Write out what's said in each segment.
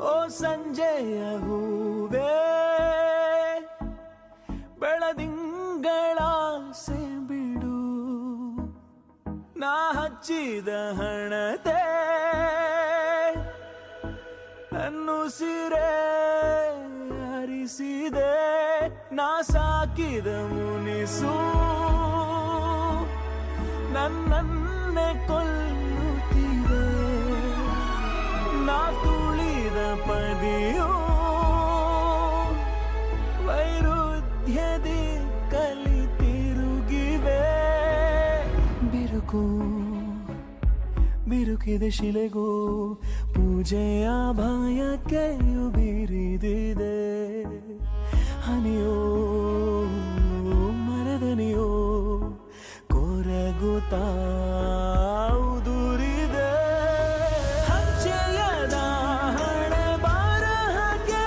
ಓ ಸಂಜೆಯ ಹೂವೇ ಬೆಳದಿಂಗಳ ಬಿಡು ನಾ ಹಚ್ಚಿದ ಹಣತೆ ನನ್ನುಸಿರೇ ಹರಿಸಿದೆ ನಾ ಸಾಕಿದ ಮುನಿಸು ನನ್ನನ್ನೇ ಕೊಲ್ಲುತ್ತಿದೆ ನಾ ತುಳಿದ ಪದಿಯು ವೈರುಧ್ಯದಿ ಕಲಿತಿರುಗಿವೆ ಬಿರುಕು ಬಿರುಕಿದ ಶಿಲೆಗೂ ಪೂಜೆಯ ಭಯಕ್ಕೆಯು ಬೀರಿದಿದೆ ಹನಿಯೋ ಮರದನಿಯೋ ಕೊರಗುತ್ತಾ ಉದುರಿದೆ ಹಚ್ಚೆಯದ ಹಣೆ ಬರಹಕ್ಕೆ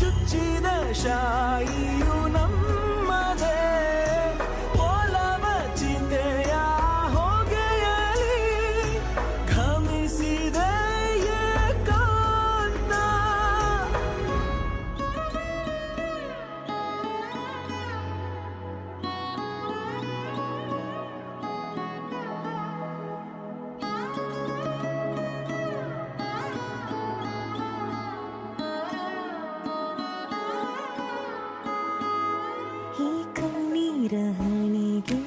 ಚುಚ್ಚಿದ ಶಾಯಿಯು ನಮ್ಮದೇ ಓಲವ ಚಿಂತೆಯ ಹೊಗೆಯಲಿ ಘಮಿಸಿದೆ ಏಕಾಂತ ಈ ಕಣ್ಣೀರ ಹಣಿಗೆ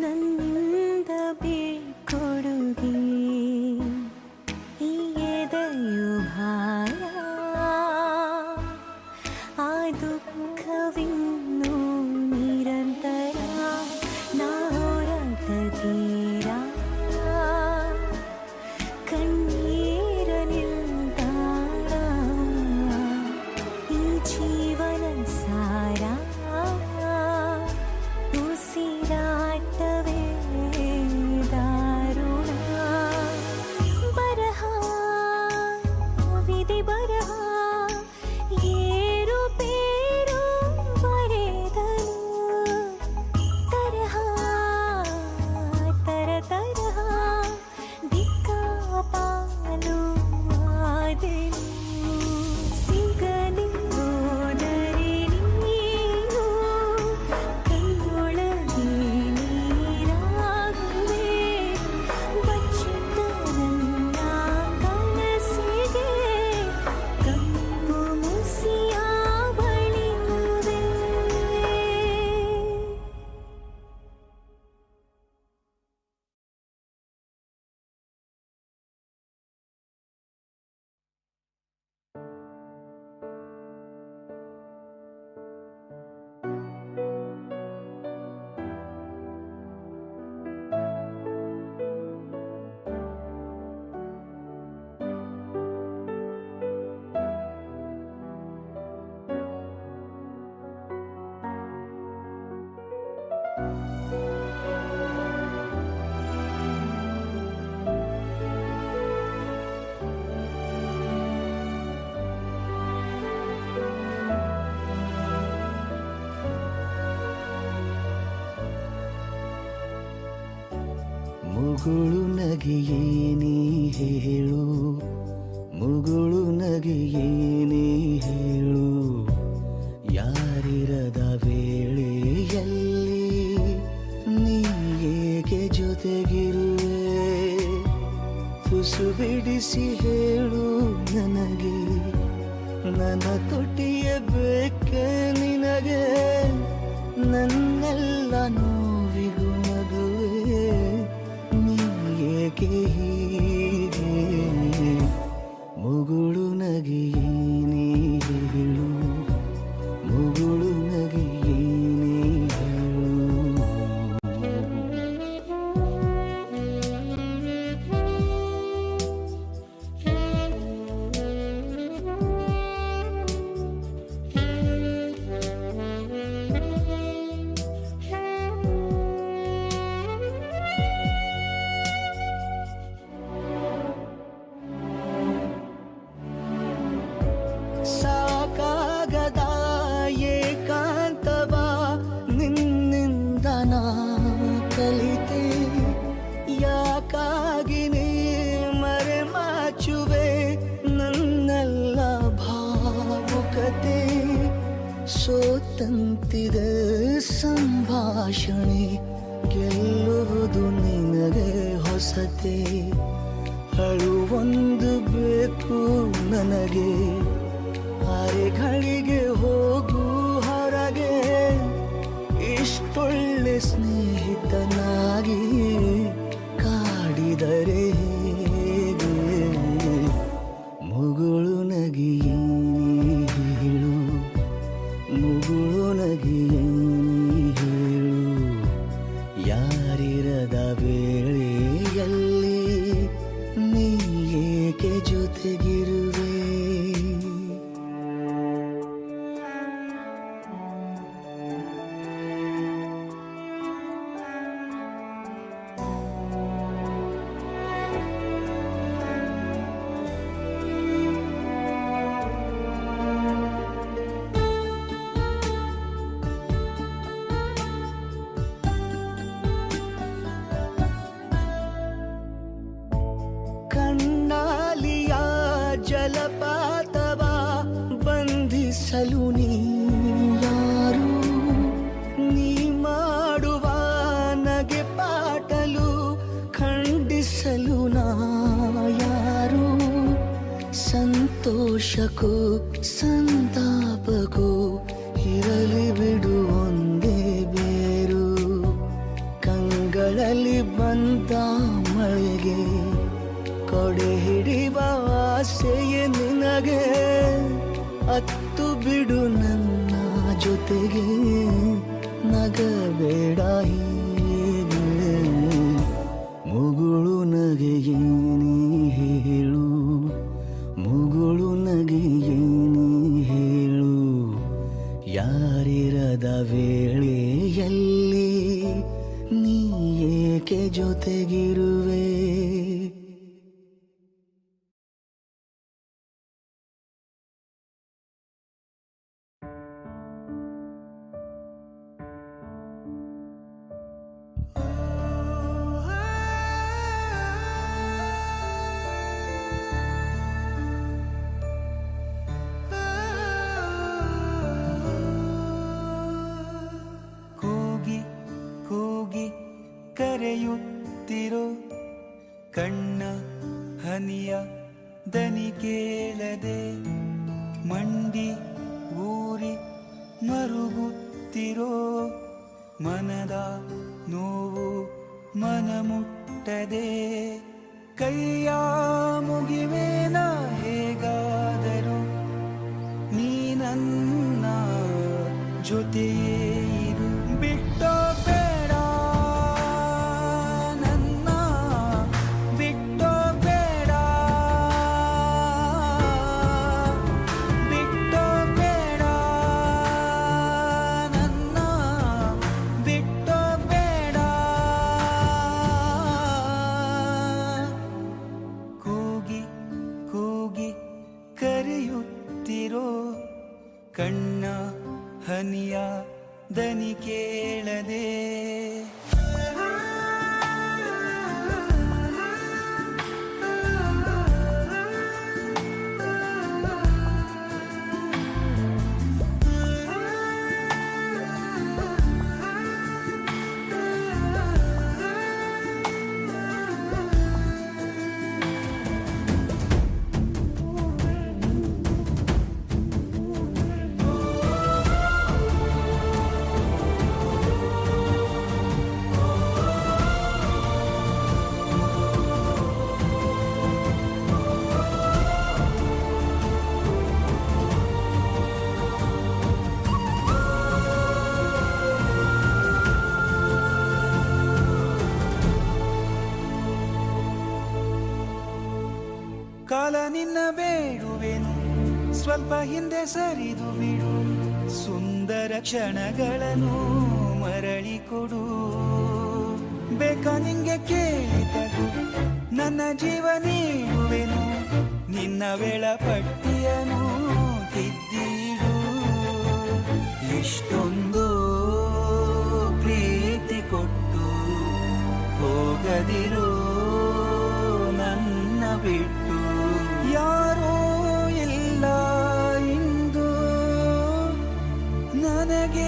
ನನ್ನಿಂದ ಬೀಳ್ಕೊಡುಗೆ ಈ ಎದೆಯು ಭಾರ ಆ ದುಃಖವಿನ್ನೂ ನಿರಂತರ ನಾ ಹೊರಗ ತೀರ ಕಣ್ಣೀರ ನಿಲ್ದಾಣ ಈ ಜೀವನ ಸಾರ ಉಸಿರಾಟವೇ ದಾರುಣ ಬರಹ ವಿಧಿ ಬರಹ ಏರು ಪೇರು ಬರೆದನು ತರಹ ತರಹ ದಿಕ್ಕಾಪಾಲು ಆದೆನು ಸಿಗಲಿಲ್ಲೋದರೆ ನೀನು ಕಣ್ಣೊಳಗೆ ನೀರಾಗುವೆ ಬಚ್ಚಿಟ್ಟ ನನ್ನ ಕನಸಿಗೆ ಕಪ್ಪು ಮುಸಿಯ ಬಳಿಯುವೆ ಮುಗುಳು ನಗೆಯೇನೇ ಹೇಳು ಮುಗುಳು ನಗೆಯೇನೇ ಹೇಳು ಯಾರಿರದ ವೇಳೆಯಲ್ಲಿ ನೀ ಏಕೆ ಜೊತೆಗಿರುವೆ ತುಸು ಬಿಡಿಸಿ ಹೇಳು ನನಗೆ ನನ್ನ ತೊಟ್ಟಿಯ ಬೇಕೆ ನಿನಗೆ ನನ್ನೆಲ್ಲ ನೋವಿಗೂ ನಗುವೆ ಏಕೆ ಹೀಗೆ ಮುಗುಳು ನಗೆಯೇನೇ ಹೇಳು ಮುಗುಳು ನಗೆಯೇನೇ ಹೇಳು ಸೋತಂತಿದೆ ಸಂಭಾಷಣೆ, ಗೆಲ್ಲುವುದು ನಿನಗೆ ಹೊಸತೆ. ಅಳುವೊಂದು ಬೇಕು ನನಗೆ, ಅರೆಗಳಿಗೆ ಹೋಗು ಹೊರಗೆ. ಇಷ್ಟೊಳ್ಳೆ ಸ್ನೇಹಿತನಾಗಿ ಕಾಡಿದರೆ ಹೇಗೆ? ಮುಗುಳು ನಗಿಯೇ ಹೇಳು, ಮುಗುಳು ನಗಿಯೇ ಹೇಳು. ಯಾರಿರದ ವೇಳೆಯಲ್ಲಿ ನೀ ಏಕೆ ಜೊತೆಗಿರುವೆ? ಕಣ್ಣಾಲಿಯ ಜಲಪಾತವ ಬಂಧಿಸಲು ನೀ ಯಾರು? ನೀ ಮಾಡುವ ನಗೆ ಪಾಟಲು ಖಂಡಿಸಲು ನಾ ಯಾರು? ಸಂತೋಷಕ್ಕೂ ಸಂತಾಪಕ್ಕೂ ಇರಲಿ ಬಿಡು ಒಂದೇ ಬೇರು. ಕಂಗಳಲ್ಲಿ ಬಂದ ಮಳೆಗೆ ಕೊಡೆ ಹಿಡಿವ ಆಸೆಯೇ ನಿನಗೆ. ಅತ್ತು ಬಿಡು ನನ್ನ ಜೊತೆಗೆ, ನಗಬೇಡ ಹೀಗೆ. ಮುಗುಳು ನಗೆಯೇ ನೀ ಹೇಳು, ಮುಗುಳು ನಗೆಯೇ ನೀ ಹೇಳು. ಯಾರಿರದ ವೇಳೆಯಲ್ಲಿ ನೀ ಏಕೆ ಜೊತೆಗಿರುವೆ? ಕೂಗಿ ಕೂಗಿ ಕರೆಯುತ್ತಿರೋ ಕಣ್ಣ ಹನಿಯ ದನಿ ಕೇಳದೆ, ಮಂಡಿ ಊರಿ ಮರುಗುತ್ತಿರೋ ಮನದ ನೋವು ಮನ ಮುಟ್ಟದೆ. ಕೈಯ ಮುಗಿವೇನ ಹೇಗಾದರೂ ನೀ ನನ್ನ ಜೊತೆಯೇ ಇರು. ಬಿಟ್ಟೋ ಬೇಡ ನನ್ನ, ಬಿಟ್ಟೋ ಬೇಡ, ಬಿಟ್ಟೋ ಬೇಡ ನನ್ನ, ಬಿಟ್ಟೋ ಬೇಡ. ಕೂಗಿ ಕೂಗಿ ಕರೆಯುತ್ತಿರೋ ಕಣ್ಣ ಹನಿಯ ದನಿ ಕೇಳದೆ. ಕಾಲ ನಿನ್ನ ಬೇಡುವೆನು, ಸ್ವಲ್ಪ ಹಿಂದೆ ಸರಿದು ಬಿಡು. ಸುಂದರ ಕ್ಷಣಗಳನ್ನು ಮರಳಿ ಕೊಡು. ಬೇಕಾ ನಿಂಗೆ ಕೇಳಿದರು ನನ್ನ ಜೀವ ನೀಡುವೆನು. ನಿನ್ನ ವೇಳಾಪಟ್ಟಿಯನ್ನು ತಿದ್ದಿಡು. ಇಷ್ಟೊಂದು ಪ್ರೀತಿ ಕೊಟ್ಟು ಹೋಗದಿರು ನನ್ನ ಬಿಟ್ಟು. ಯಾರೂ ಇಲ್ಲ ಇಂದು ನನಗೆ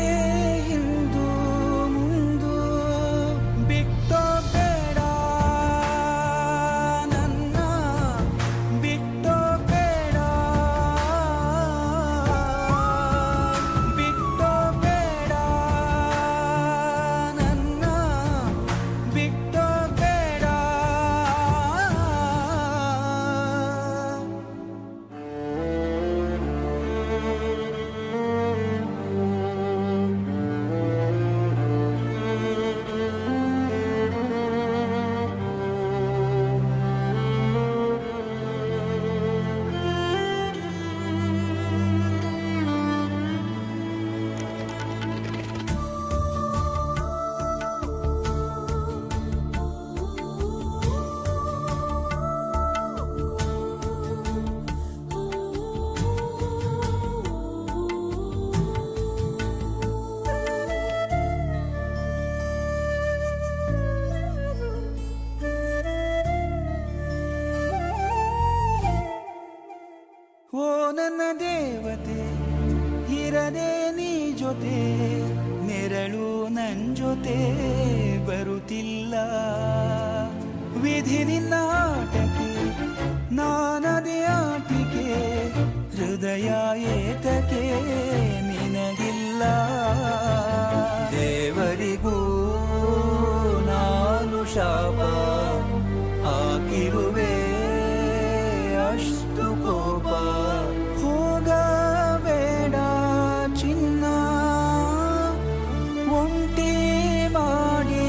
ನನ್ನ ದೇವತೆ ಇರದೆ ನೀ ಜೊತೆ ನೆರಳು ನನ್ ಜೊತೆ ಬರುತ್ತಿಲ್ಲ ವಿಧಿ ನಿನ್ನ ಆಟಕ್ಕೆ ನಾನದೇ ಆಟಿಕೆ ಹೃದಯ ಏತಕ್ಕೆ ನಿನಗಿಲ್ಲ ದೇವರಿಗೂ ನಾನು ಶಾಪ ಹಾಕಿರುವೆ ಅಷ್ಟು ಕೋಪ ಹೋಗಬೇಡ ಚಿನ್ನ ಒಂಟಿ ಮಾಡಿ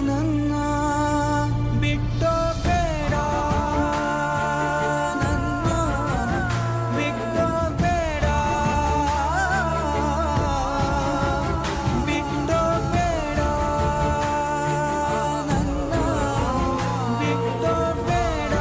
ನನ್ನ ಬಿಟ್ಟೋ ಬೇಡ ನನ್ನ ಬಿಟ್ಟೋ ಬೇಡ ಬಿಟ್ಟೋ ಬೇಡ ನನ್ನ ಬಿಟ್ಟೋ ಬೇಡ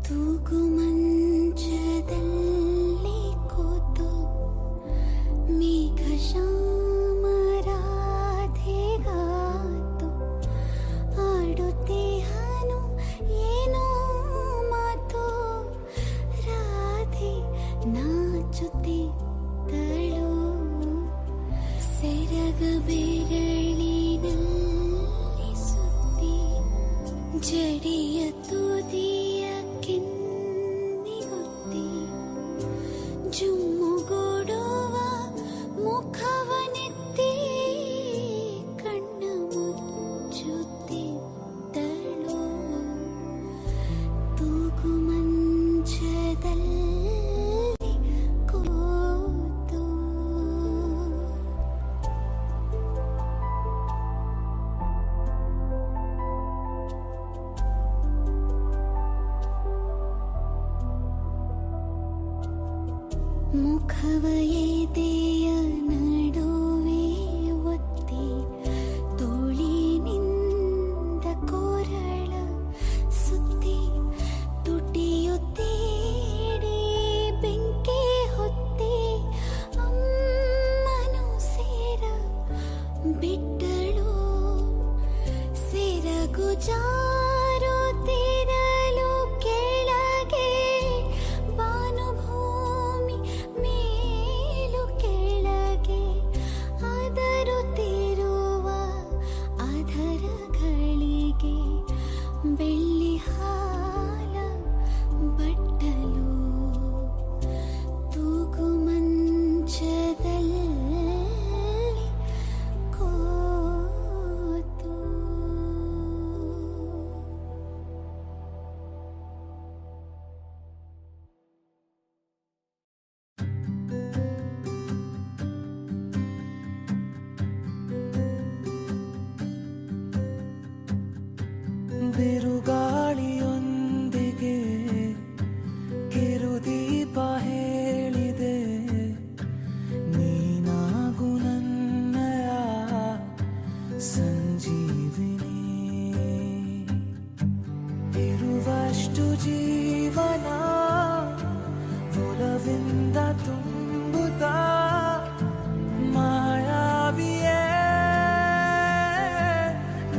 ತೂಗು ಮಂಚದಲ್ಲಿ ಕೂತು ಮೇಘ ಶ್ಯಾಮರಾಧೆಗಾತು ಆಡುತ್ತಿಹನು ಏನೋ ಮಾತು ರಾಧೆ ನಾಚುತ್ತಿದ್ದಳು ಸೆರಗ ಬೆರಳಿನಲ್ಲಿ ಸುತ್ತಿ ಜಡಿಯ ತುದಿಯ ಕೆನ್ನಿಗೊತ್ತಿ ಜುಮ್ಮುಗೂಡುವ ಮುಖವನೆತ್ತಿ ಕಣ್ಣ ಮುಚ್ಚುತ್ತಿದ್ದಳು ತೂಗು ಮಂಚದಲ್ಲಿ ಕೂತು ಮುಖವ ಎದೆಯ ನಡುವೆ ಒತ್ತಿ ತೋಳಿನಿಂದ ಕೊರಳ ಸುತ್ತಿ ತುಟಿಯುತ್ತೀಡಿ ಬೆಂಕಿ ಹೊತ್ತಿ ಅಮ್ಮನು ಸೇರ ಬಿಟ್ಟಳು ಸೆರಗು ಜಾರುತ್ತಿರಲು ಕೆಳಗೆ ಭಾನುಭೂಮಿ ಮೇಲು ಕೆಳಗೆ ಅದರುತ್ತಿರುವ ಅಧರಗಳಿಗೆ ಬೆಳ್ಳಿ ಹಾಲ ಬಟ್ಟಲು ತೂಗು ಮಂಚದಲ್ಲಿ ಕೂತು ಬಿರುಗಾಳಿಯೊಂದಿಗೆ ಕಿರುದೀಪ ಹೇಳಿದೆ ನೀನಾಗು ನನ್ನಯ ಸಂಜೀವಿನಿ ಇರುವಷ್ಟು ಜೀವನ ಒಲವಿಂದ ತುಂಬುತ್ತಾ ಮಾಯಾವಿಯೇ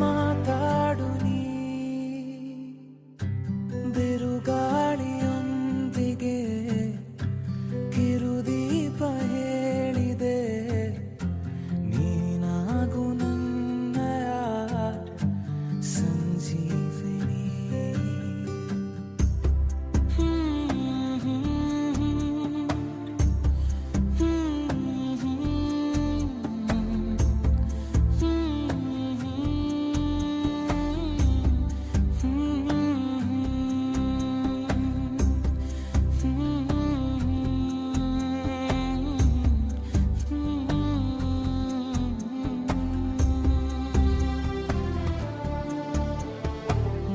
ಮಾತಾಡು ನೀ ಬಿರುಗಾಳಿಯೊಂದಿಗೆ ಕಿರುದೀಪ ಹೇಳಿದೆ ನೀನಾಗು ನನ್ನಯ ಸಂಜೀವಿನಿ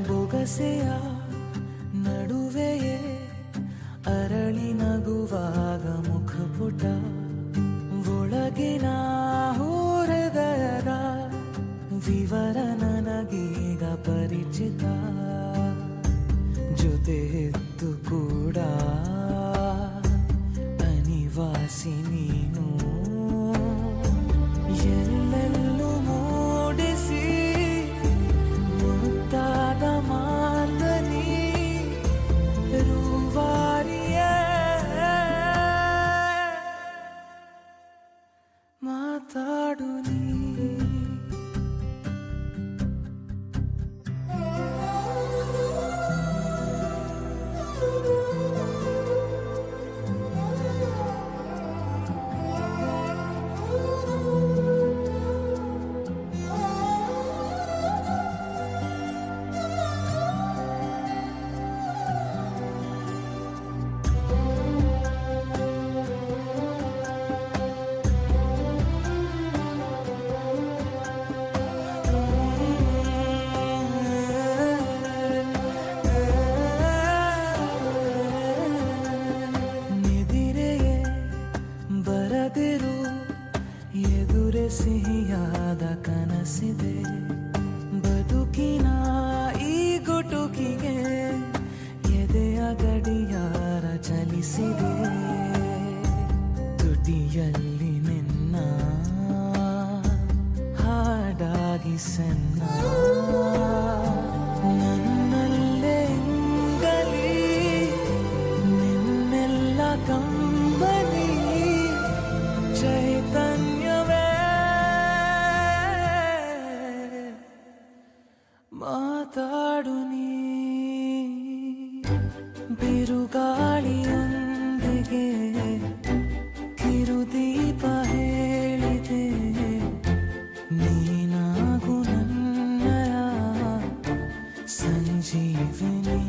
ಬೊಗಸೆಯ ನಡುವೆಯೇ ಅರಳಿ ನಗುವಾಗ ಮುಖಪುಟ ಒಳಗಿನ ಹೃದಯದ ವಿವರ ನನಗೀಗ ಪರಿಚಿತ ವಯಸ್ಸನ್ನ ನನ್ನಲ್ಲೇ ಇಂಗಲಿ ನಿನ್ನೆಲ್ಲ ಕಂಬನಿ ಚೈತನ್ಯವೇ ಮಾತಾಡು ನೀ ಬಿರುಗಾಳಿಯೊಂದಿಗೆ ಕಿರುದೀಪ ಹೇಳಿದೆ ನೀನಾಗು ನನ್ನಯ ಸಂಜೀವಿನಿ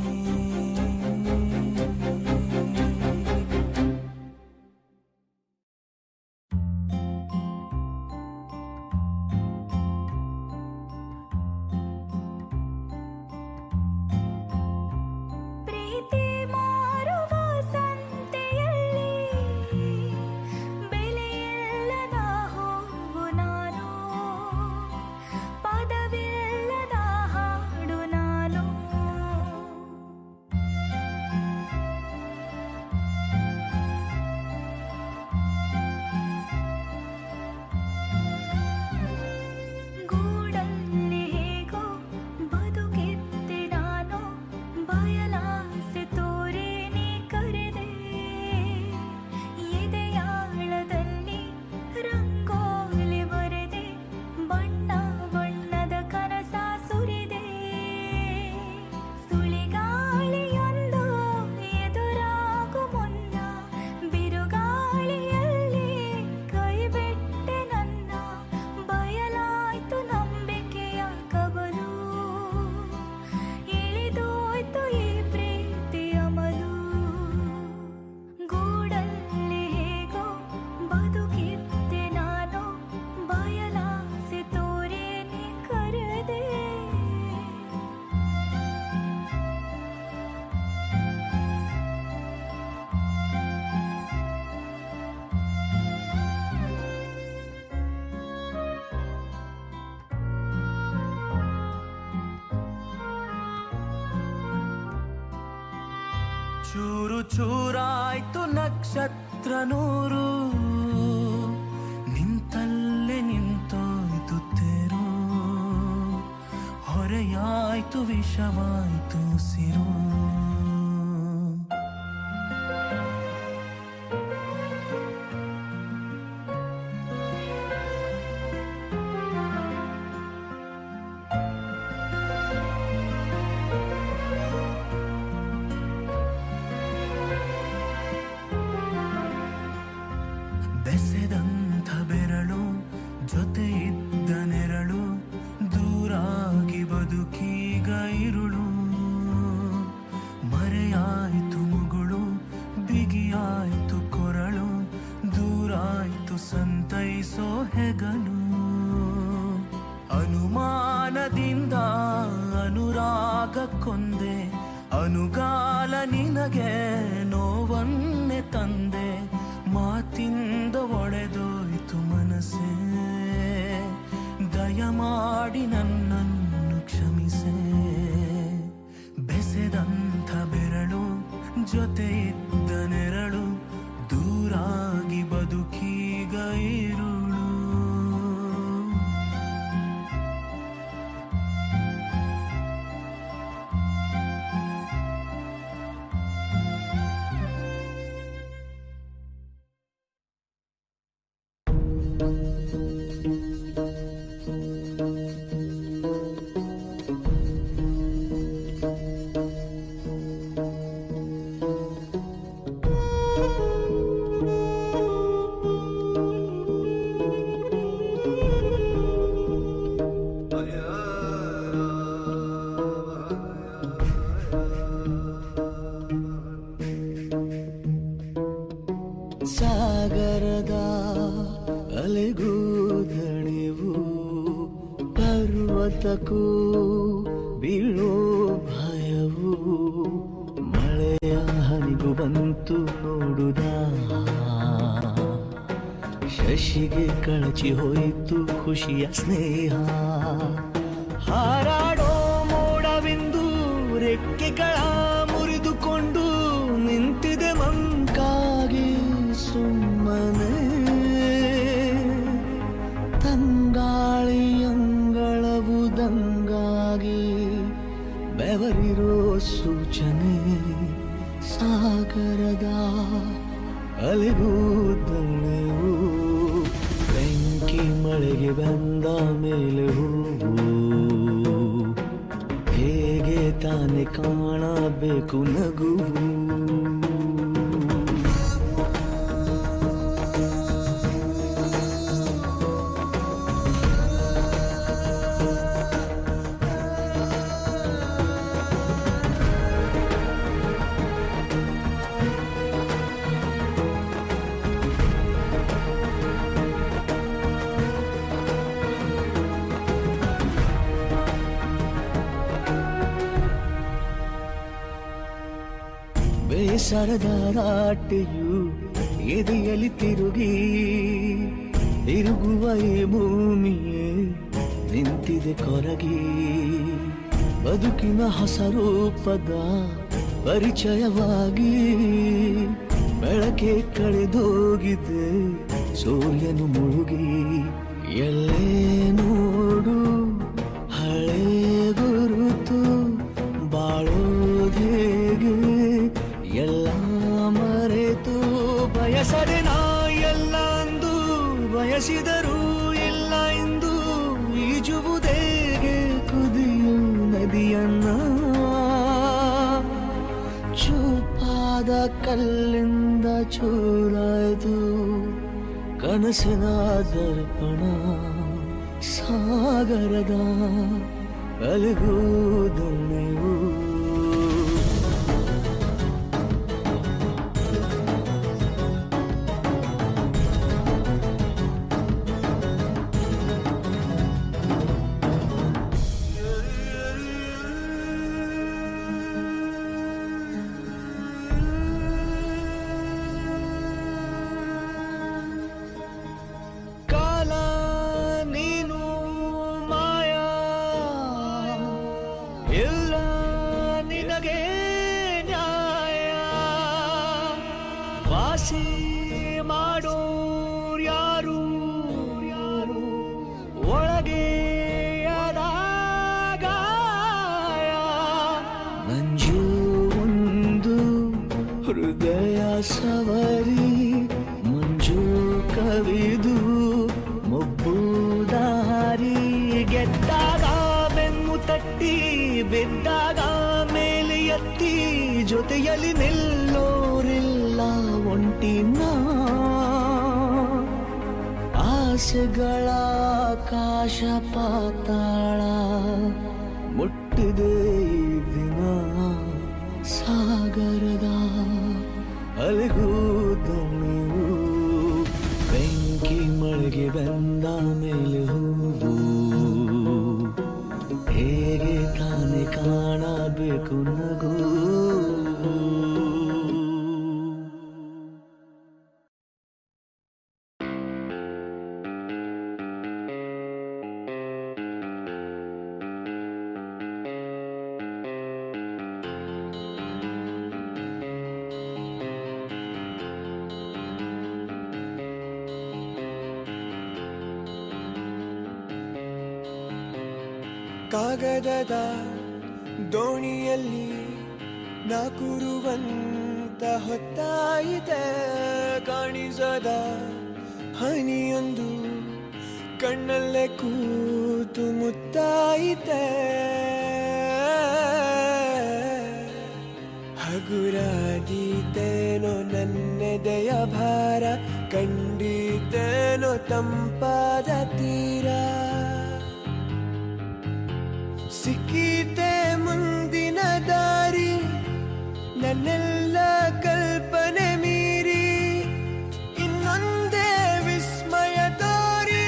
ಪ್ರೀತಿ ಮಾರುವ ಸಂತೆಯಲ್ಲಿ ಬೆಲೆಯಿಲ್ಲದ ಹೂವು ನಾನು, ಪದವಿಲ್ಲದ ಹಾಡು ನಾನು. ಗೂಡಲ್ಲಿ ಹೇಗೋ ಬದುಕಿದ್ದೆ ನಾನು, ಬಯಲಾಸೆ ತೋರಿ ನೀ ಕರೆದೆ, ಎದೆಯಾಳದಲ್ಲಿ ರಂಗೋಲಿ ಬರೆದೆ, ಬಣ್ಣ ಬಣ್ಣದ ಕನಸ ಸುರಿದೆ. ಸುಳಿಗಾಳಿಯೊಂದು ಎದುರಾಗು ಮುನ್ನ ಬಿರುಗಾಳಿಯಲ್ಲಿ ಕೈ ಬಿಟ್ಟೆ ನನ್ನ, ಬಯಲಾಯ್ತು ನಂಬಿಕೆಯ ಕವಲು, ಇಳಿದೋಯ್ತು ಈ ಪ್ರೀತಿಯ ಮಲು. ಗೂಡಲ್ಲಿ ಹೇಗೋ ಬದುಕಿದ್ದೆ ನಾನು, ಬಯಲಾಸೆ ತೋರಿ ನೀ ಕರೆದೆ. ಚೂರು ಚೂರಾಯ್ತು ನಕ್ಷತ್ರ ನೂರು, ನಿಂತಲ್ಲೇ ನಿಂತೋಯ್ತು ತೇರು, ಹೊರೆಯಾಯ್ತು ವಿಷವಾಯ್ತು ಸಿರು. ಬೆಸೆದಂಥ ಬೆರಳು ಜೊತೆ ಇದ್ದ ನೆರಳು, ದೂರಾಗಿ ಬದುಕೀಗ ಇರುಳು, ಮರೆಯಾಯ್ತು ಮುಗುಳು, ಬಿಗಿಯಾಯ್ತು ಕೊರಳು, ದೂರಾಯ್ತು ಸಂತೈಸೋ ಹೆಗಲು. ಅನುಮಾನದಿಂದ ಅನುರಾಗ ಕೊಂದೆ, ಅನುಗಾಲ ನಿನಗೆ ನೋವನ್ನೆ ತಂದೆ, ಮಾತಿಂದ ಒಡೆದೋಯ್ತು ಮನಸ್ಸೇ, ದಯಮಾಡಿ ನನ್ನನ್ನು ಕ್ಷಮಿಸೆ. ಬೆಸೆದಂಥ ಬೆರಳು ಜೊತೆ ಇದ್ದ ನೆರಳು, ದೂರಾಗಿ ಬದುಕೀಗ ಇರುಳು. ಸಾಗರದ ಅಲೆಗೂ ದಣಿವು, ಪರ್ವತಕ್ಕೂ ಬೀಳೋ ಭಯವು, ಮಳೆಯ ಹನಿಗೂ ಬಂತು ನೋಡುದ, ಶಶಿಗೆ ಕಳಚಿ ಹೋಯಿತು ಖುಷಿಯ ಸ್ನೇಹ. ಹಾರಾಡೋ ಮೋಡವೆಂದು ರೆಕ್ಕೆಗಳ ಮುರಿದುಕೊಂಡು ನಿಂತಿದೆ ಮಂಕಾಗಿ ಸುಮ್ಮನೆ, ತಂಗಾಳಿಯಂಗಳವು ಮೇಲೆ ಹೂವು ಹೇಗೆ ತಾನೆ ಕಾಣಬೇಕು ನಗುವು. ಬೇಸರದ ರಾಟೆಯು ಎದೆಯಲ್ಲಿ ತಿರುಗುವ ಈ ಭೂಮಿಯೇ ನಿಂತಿದೆ ಕೊರಗಿ. ಬದುಕಿನ ಹೊಸ ರೂಪದ ಪರಿಚಯವಾಗಿ ಬೆಳಕೆ ಕಳೆದೋಗಿದೆ ಸೂರ್ಯನು ಮುಳುಗಿ. ಎಲ್ಲೇ ನೋಡು ಹಳೆ ಗುರುತು ಬಾಳೋದೇಗೆ ಎಲ್ಲ ಮರೆತು. ಬಯಸದೆ ನಾ ಎಲ್ಲ ಅಂದು ಬಯಸಿದರೂ ಇಲ್ಲ ಎಂದು ಈಜುವುದೇಗೆ ಕುದಿಯು ನದಿಯನ್ನ. ಚೂಪಾದ ಕಲ್ಲಿಂದ ಚೂರಾಯ್ದು ಕನಸಿನ ದರ್ಪಣ ಸಾಗರದ ಅಲುಗುದೊಳ್ಳೆವು. ಇಲ್ಲ ನಿನಗೆ ನ್ಯಾಯ ವಾಸಿ ಮಾಡೋರು ಯಾರು ಒಳಗೆ ಗಾಯ. ನಂಜು ಒಂದು ಹೃದಯ ಸವರಿ ಮಂಜು ಕವಿದು ಮೊಬ್ಬು ದಾರಿ. ಗೆದ್ದಾಗ ಬೆನ್ನು ತಟ್ಟಿ ಬಿದ್ದಾಗ ಮೇಲೆ ಎತ್ತಿ ಜೊತೆಯಲ್ಲಿ ನಿಲ್ಲೋರಿಲ್ಲ ಒಂಟಿನ. ಆಸೆಗಳ ಆಕಾಶ ಪಾತಾಳ ಮುಟ್ಟಿದೆ ಈ ದಿನ ಸಾಗರದ ಅಲೆಗೂದಣಿವು. ಬೆಂಕಿ ಮಳೆಗೆ ಬಂದ ಮೇಲೆ ಹೂವು ಹೇಗೆ ತಾನೆ ಕಾಣಬೇಕು ನಗು. ಕಾಗದದ ದೋಣಿಯಲ್ಲಿ ನಾ ಕೂರುವಂತ ಹೊತ್ತಾಯಿತೆ. ಕಾಣಿಸದ ಹನಿಯೊಂದು ಕಣ್ಣಲ್ಲೇ ಕೂತು ಮುತ್ತಾಯಿತೆ. ಹಗುರಾದೀತೇನೋ ನನ್ನೆದೆಯ ಭಾರ, ಕಂಡೀತೇನೋ ತಂಪಾದ ತೀರ. ಸಿಕ್ಕೀತೆ ಮುಂದಿನ ದಾರಿ ನನ್ನೆಲ್ಲ ಕಲ್ಪನೆ ಮೀರಿ. ಇನ್ನೊಂದೇ ವಿಸ್ಮಯ ತೋರಿ.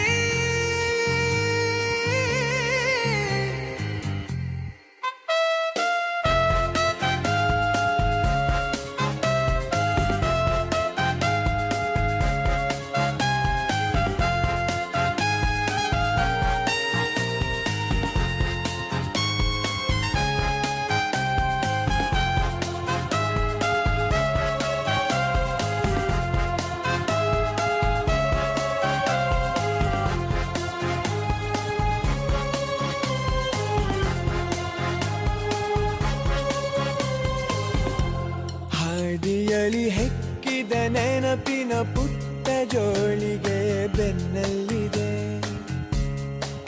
ಹಾದಿಯಲಿ ಹೆಕ್ಕಿದ ನೆನಪಿನ ಪುಟ್ಟ ಜೋಳಿಗೆ ಬೆನ್ನಲ್ಲಿದೆ.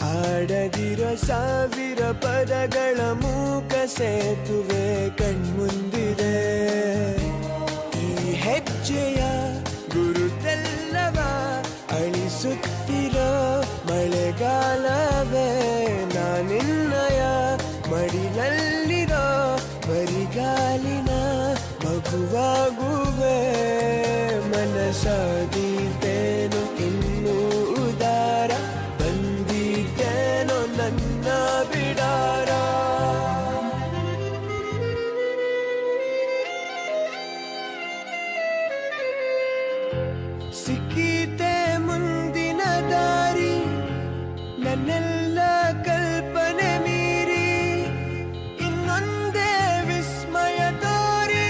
ಆ ನಡೆದಿರೋ ಸಾವಿರ ಪದಗಳ ಮೂಕ ಸೇತುವೆ ಕಣ್ಮುಂದಿದೆ. ಈ ಹೆಜ್ಜೆಯ ಗುರುತೆಲ್ಲವ ಅಳಿಸುತ್ತಿರೋ ಮಳೆಗಾಲವೇ ನಾನಿನ್ನಯ ಮಡಿಲಲ್ಲಿರೋ ಬರಿಗಾಲಿನ ಮಗುವಾಗುವೆ. ಮನಸಾದೀತೇನು ಇನ್ನೂ ಉದಾರ, ಬಂದಿದ್ದೇನೋ ನನ್ನ ಬಿಡಾರ. ಸಿಕ್ಕಿತೆ ಮುಂದಿನ ದಾರಿ, ನನ್ನೆಲ್ಲ ಕಲ್ಪನೆ ಮೀರಿ ಇನ್ನೊಂದೇ ವಿಸ್ಮಯ ತೋರಿ.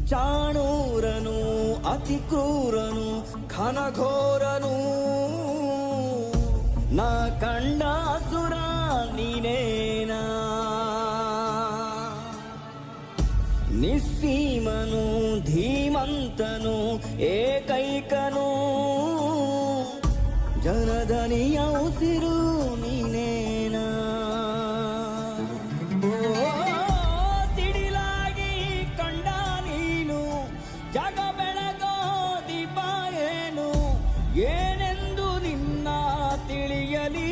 ಚಾಣೂರನು ಅತಿ ಕ್ರೂರನು ಘನಘೋರನು ನಾ ಕಂಡ ಸುರ ನೀನೇನಾ. ನಿಸ್ಸೀಮನು ಧೀಮಂತನು ಏಕೈಕನು ಜನಧನಿಯ ಉಸಿರು ನೀನೇನಾ. ಸಿಡಿಲಾಗಿ ಕಂಡ ನೀನು ಜಗ ಬೆಳಗೋ ದೀಪ ಏನು, ಏನೆಂದು ನಿನ್ನ ತಿಳಿಯಲಿ.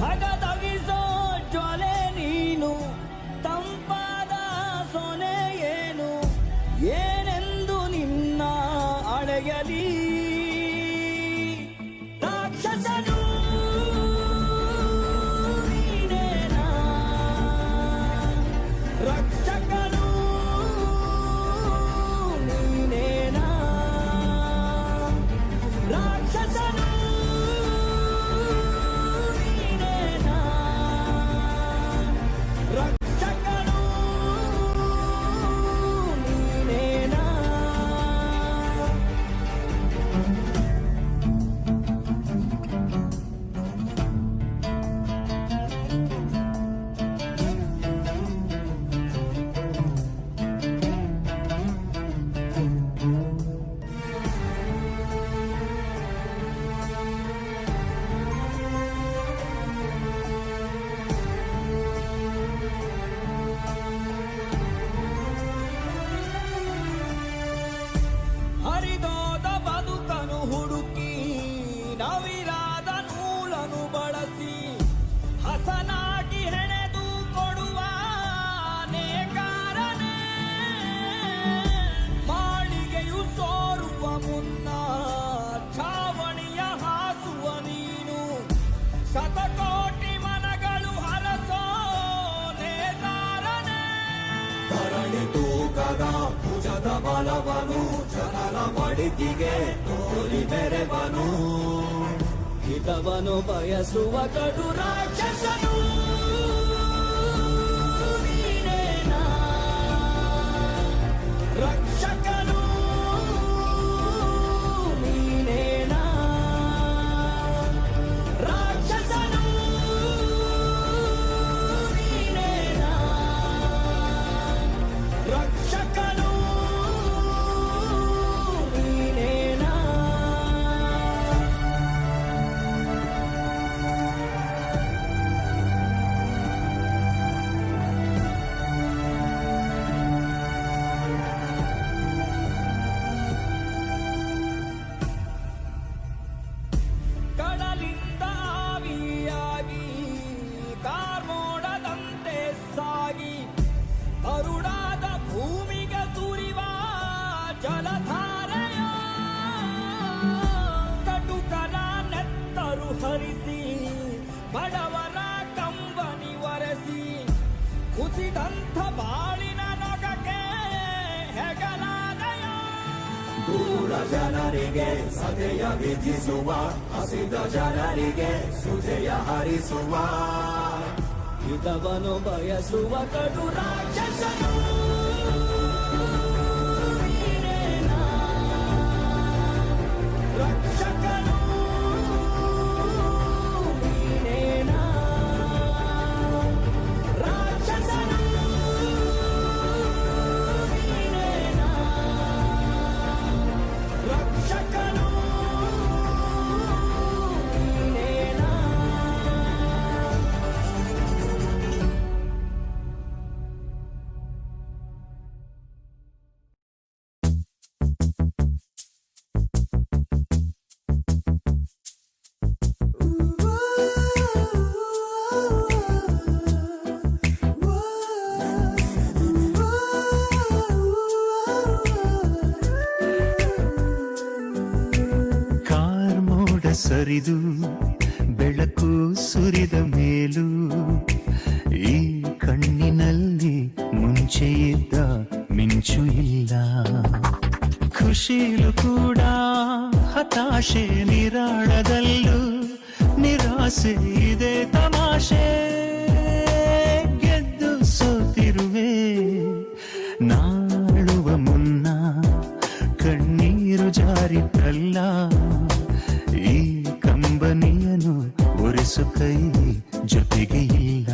ಧಗಧಗಿಸೋ ಜ್ವಾಲೆ ನೀನು, ತಂಪಾದ ಸೊನೆ ಏನು, ಏನೆಂದು ನಿನ್ನ ಅಳೆಯಲಿ. ರಾಕ್ಷಸನು ನೀನೇನಾ, ರಕ್ಷಕನು ನೀನೇನಾ. ರಾಕ್ಷಸನು ನೀನೇನಾ, ರಕ್ಷಕನು ನೀನೇನಾ. ಹರಿದೋದ ಬದುಕನು ಹುಡುಕಿ ನವಿರಾದ ನೂಲನು ಬಳಸಿ ಹಸನಾಗಿ ಹೆಣೆದು ಕೊಡುವ ನೇಕಾರನೇ. ಮಾಳಿಗೆಯು ಸೋರುವ ಮುನ್ನ ಛಾವಣಿಯ ಹಾಸುವ ನೀನು, ಶತಕೋಟಿ ಮನಗಳು ಹರಸೋ ನೇಕಾರನೇ. ಧರಣಿ ತೂಕದ ಭುಜದ ಬಲವನು, ಜನರ ಬಡಿತಿಗೆ ತೋರಿ ಬೆರೆವನು. ಹಿತವನು ಬಯಸುವ ಕಡು ರಾಕ್ಷಸನು ನೀನೇನಾ, ರಕ್ಷಕನು ನೀನೇನಾ. ರಾಕ್ಷಸನು ನೀನೇನಾ, ರಕ್ಷಕನು ನೀನೇನಾ. ದೂರ ಜನರಿಗೆ ಸದೆಯ ವಿಧಿಸುವ ಹಸಿದ ಜನರಿಗೆ ಸುಧೆಯ ಹರಿಸುವ ಹಿತವನು ಬಯಸುವ ಕಡು ರಾಕ್ಷಸನು ನೀನೇನಾ? ರಕ್ಷಕನು ನೀನೇನಾ? ರಾಕ್ಷಸನು ನೀನೇನಾ? ರಕ್ಷಕನು ನೀನೇನಾ? ಕಾರ್ಮೋಡ ಸರಿದು ಬೆಳಕು ಸುರಿದ ಮೇಲೂ ಈ ಕಣ್ಣಿನಲ್ಲಿ ಮುಂಚೆ ಇದ್ದ ಮಿಂಚು ಇಲ್ಲ. ಖುಷಿಲು ಕೂಡ ಹತಾಶೆ ನಿರಾಳದಲ್ಲೂ ನಿರಾಸೆ ಇದೆ ತಮಾಷೆ. ಗೆದ್ದು ಸೋತಿರುವೆ ನಾಳುವ ಮುನ್ನ ಕಣ್ಣೀರು ಜಾರಿತಲ್ಲ. ಈ ಕಂಬನಿಯನು ಒರೆಸು ಕೈ ಜೊತೆಗೆ ಇಲ್ಲ.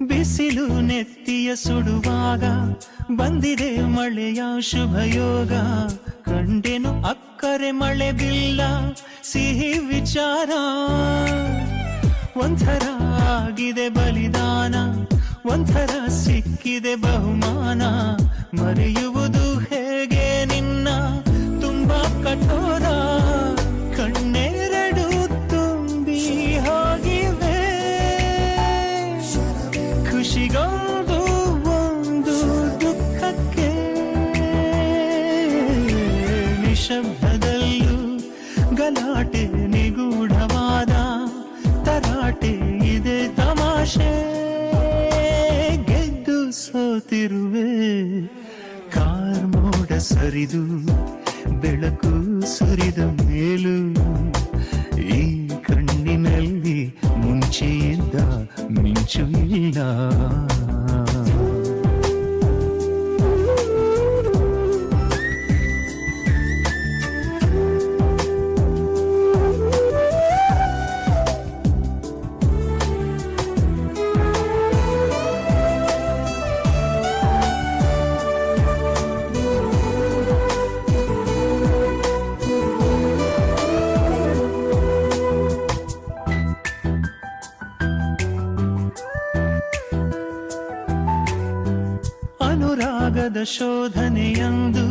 ಬಿಸಿಲು ನೆತ್ತಿಯ ಸುಡುವಾಗ ಬಂದಿದೆ ಮಳೆಯ ಶುಭಯೋಗ. ಕಂಡೆನು ಅಕ್ಕರೆ ಮಳೆ ಬಿಲ್ಲ ಸಿಹಿ ವಿಚಾರ. ಒಂಥರ ಆಗಿದೆ ಬಲಿದಾನ, ಒಂಥರ ಸಿಕ್ಕಿದೆ ಬಹುಮಾನ. ಮರೆಯುವುದು ಹೇಗೆ ನಿನ್ನ ತುಂಬಾ ಕಠೋರ. ಕಣ್ಣೆರಡು ತುಂಬಿ ಹೋಗಿವೆ ಖುಷಿಗೊಂದು ಒಂದು ದುಃಖಕ್ಕೆ. ನಿಶಬ್ದದಲ್ಲೂ ಗಲಾಟೆ ನಿಗೂಢವಾದ ತರಾಟೆ ಇದೆ ತಮಾಷೆ. ಗೆದ್ದು ಸೋತಿರುವೆ ಕಾರ್ಮೋಡ ಸರಿದು ಬೆಳಕು ಸುರಿದ ಮೇಲೂ ಈ ಕಣ್ಣಿನಲ್ಲಿ ಮುಂಚೆಯಿಂದ ಮಿಂಚು ಇಲ್ಲ. ಅನುರಾಗದ ಶೋಧನೆಯಂದು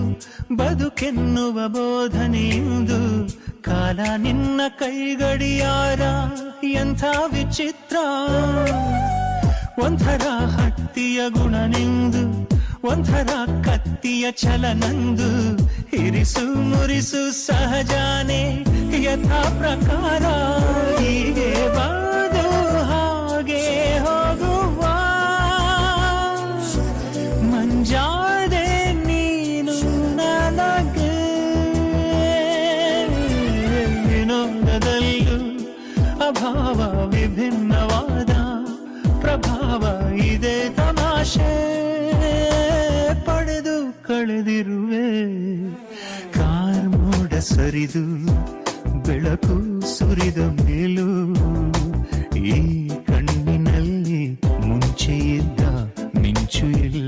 ಬದುಕೆನ್ನುವ ಬೋಧನೆಯಂದು ಕಾಲ ನಿನ್ನ ಕೈಗಡಿಯಾರ ಎಂಥ ವಿಚಿತ್ರ. ಒಂಥರ ಹತ್ತಿಯ ಗುಣನೆಂದು ಒಂಥರ ಕತ್ತಿಯ ಛಲನಂದು ಇರಿಸು ಮುರಿಸು ಸಹಜಾನೆ ಯಥಾ ಪ್ರಕಾರ. ಹೀಗೆ ಬಾದು ಹಾಗೆ ಹೋಗುವ ಮಂಜಾದೆ ನೀನು ನನಗೆ. ವಿನೋದದಲ್ಲೂ ಅಭಾವ ವಿಭಿನ್ನವಾದ ಪ್ರಭಾವ ಇದೆ ತಮಾಷೆ. ಪಡೆದು ಕಳೆದಿರುವೆ ಕಾರ್ಮೋಡ ಸರಿದು ಬೆಳಕು ಸುರಿದ ಮೇಲೂ ಈ ಕಣ್ಣಿನಲ್ಲಿ ಮುಂಚೆ ಇದ್ದ ಮಿಂಚು ಇಲ್ಲ.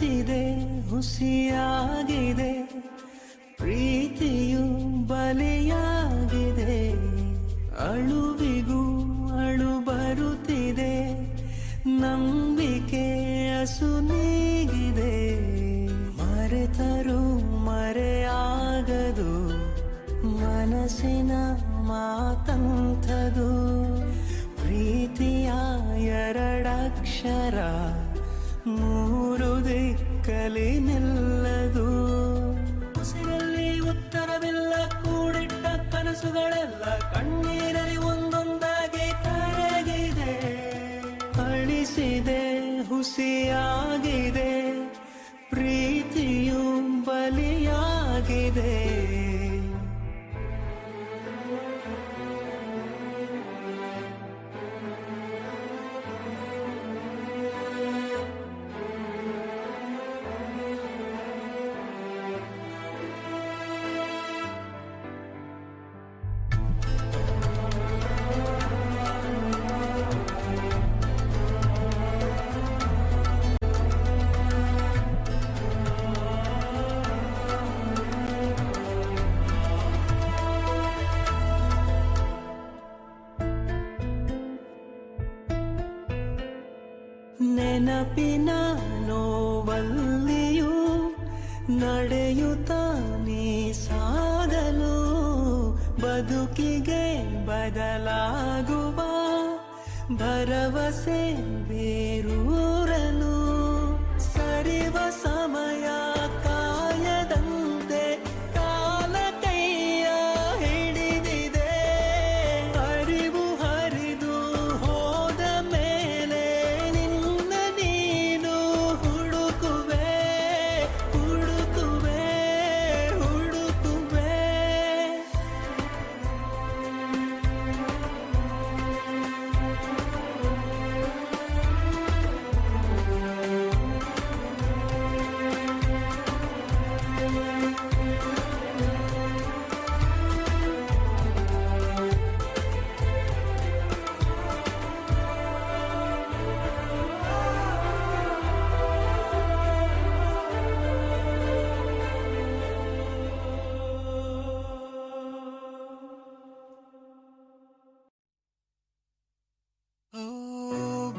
ಅಳಿಸಿದೆ ಹುಸಿಯಾಗಿದೆ ಪ್ರೀತಿಯು ಬಲಿಯಾಗಿದೆ ಅಳುವಿಗೂ ಅಳು ಬರುತ್ತಿದೆ ನಂಬಿಕೆ ಅಸುನೀಗಿದೆ ಮರೆತರು ಮರೆಯಾಗದು ಮನಸ್ಸಿನ ಮಾತಂಥದು ಪ್ರೀತಿಯ ಎರಡಕ್ಷರ ಮೂರು ದಿಕ್ಕಲಿ ನಿಲ್ಲದು ಉಸಿರಲ್ಲಿ ಉತ್ತರವಿಲ್ಲ ಕೂಡಿಟ್ಟ ಕನಸುಗಳೆಲ್ಲ ಕಣ್ಣೀರಲ್ಲಿ ಒಂದೊಂದಾಗಿ ಕರಗಿದೆ ಅಳಿಸಿದೆ ಹುಸಿಯಾಗಿದೆ ಪ್ರೀತಿಯು ಬಲಿಯಾಗಿದೆ ನೆನಪಿನ ನೋವಲ್ಲಿಯೂ ನಡೆಯುತ್ತಾ ನೀ ಸಾಗಲು ಬದುಕಿಗೆ ಬದಲಾಗುವ ಭರವಸೆ ಬೇರೂರಲು ಸರಿವ ಸಮಯ ಕಾಯದಂತೆ ಕಾಲ ಕೈಯ ಹಿಡಿದಿದೆ ಅರಿವು ಹರಿದು ಹೋದ ಮೇಲೆ ನಿನ್ನ ನೀನು ಹುಡುಕುವೆ ಹುಡುಕುವೆ ಹುಡುಕುವೆ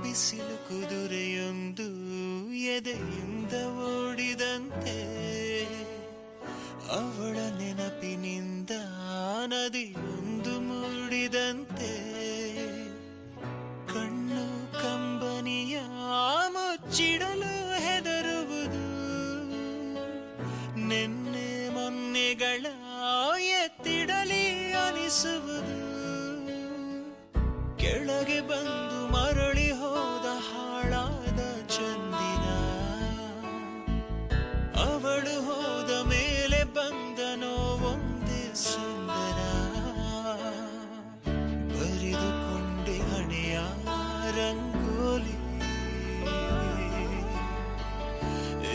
ಬಿಸಿಲು ಕುದುರೆಯೊಂದು ಎದೆಯಿಂದ ಓಡಿದಂತೆ ಅವಳ ನೆನಪಿನಿಂದ ನದಿಯೊಂದು ಮೂಡಿದಂತೆ ಕಣ್ಣು ಕಂಬನಿಯ ಮುಚ್ಚಿಡಲು ಹೆದರುವುದು ನಿನ್ನೆ ಮೊನ್ನೆಗಳ ಎತ್ತಿಡಲಿ ಅನಿಸುವುದು ಕೆಳಗೆ ಬಂದು ಮರಳಿ ಹೋದ ಹಾಳಾದ ಚಂದಿನ ಅವಳು ಹೋದ ಮೇಲೆ ಬಂದನೋ ಒಂದೇ ಸುಂದರ ಬರಿದುಕೊಂಡೆ ಹಣೆಯ ರಂಗೋಲಿ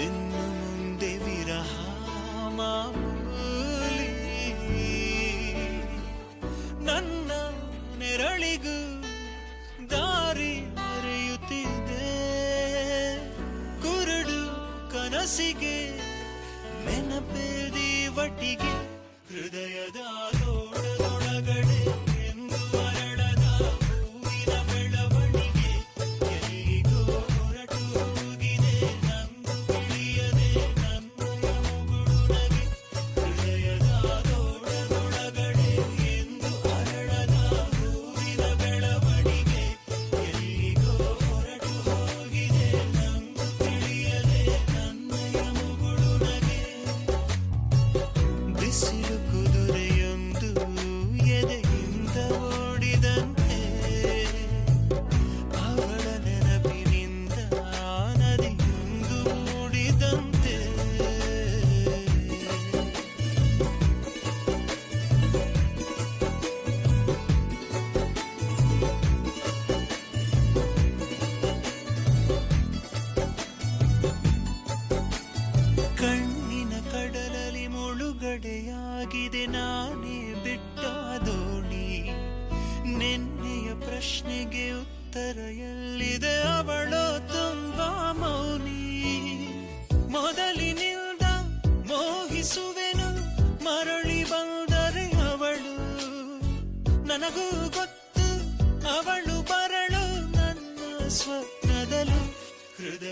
ಇನ್ನು ಮುಂದೆ ವಿರಹ ಮಾಮೂಲಿ ನನ್ನ ನೆರಳಿಗೂ ದಾರಿ ಮರೆಯುತ್ತಿದೆ ಕುರುಡು ಕನಸಿಗೆ ನೆನಪೇದಿ ಒಟ್ಟಿಗೆ ಹೃದಯದ ತೋಟದೊಳಗಡೆ ಎಂದು ಅರಳದ ಹೂವಿನ ಬೆಳವಣಿಗೆ ಎಲ್ಲಿಗೋ ಹೊರಟು ಹೋಗಿದೆ ನಂದು ತಿಳಿಯದೆ ನನ್ನಯ ಮುಗುಳು ನಗೆ ಹೃದಯದ ತೋಟದೊಳಗಡೆ ಎಂದು ಅರಳದ ಹೂವಿನ ಬೆಳವಣಿಗೆ ಎಲ್ಲಿಗೋ ಹೊರಟು ಹೋಗಿದೆ ನಂದು ತಿಳಿಯದೆ ನನ್ನಯ ಮುಗುಳು ನಗೆ ಬಿಸಿಲು ಕುದುರೆಯೊಂದು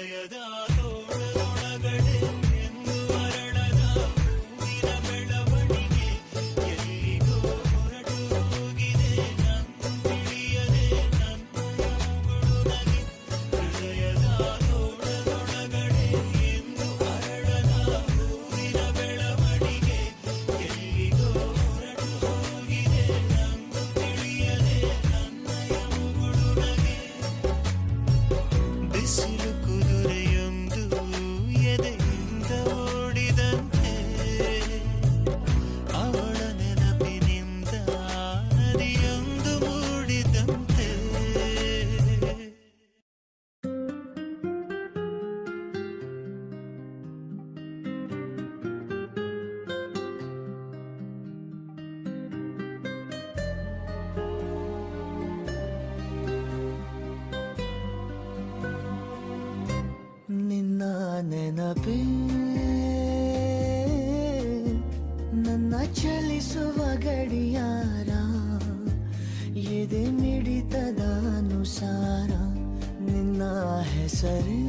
ಹೃದಯದ ತೋಟದೊಳಗಡೆ ಎಂದು ಅರಳದ ಹೂವಿನ ಬೆಳವಣಿಗೆ ಎಲ್ಲಿಗೋ ಹೊರಟು ಹೋಗಿದೆ ನನ್ನ ತಿಳಿಯದೆ ನನ್ನಯ ಮುಗುಳು ನಗೆ ಹೃದಯದ ತೋಟದೊಳಗಡೆ ಎಂದು ಅರಳದ ಹೂವಿನ ಬೆಳವಣಿಗೆ ಎಲ್ಲಿಗೋ ಹೊರಟು ಹೋಗಿದೆ ನನ್ನ ತಿಳಿಯದೆ ನನ್ನಯ ಮುಗುಳು ನಗೆ ಬಿಸಿಲು ಕುದುರೆಯೊಂದು ಎದೆಯಿಂದ ಓಡಿದಂತೆ ಅವಳ ನೆನಪಿನಿಂದ ನದಿಯೊಂದು ಮೂಡಿದಂತೆ ನಿನ್ನ ನೆನಪೇ ನನ್ನ ಚಲಿಸುವ ಗಡಿಯಾರ ಎದೆ ಮಿಡಿತದ ಅನುಸಾರ ನಿನ್ನ ಹೆಸರೇ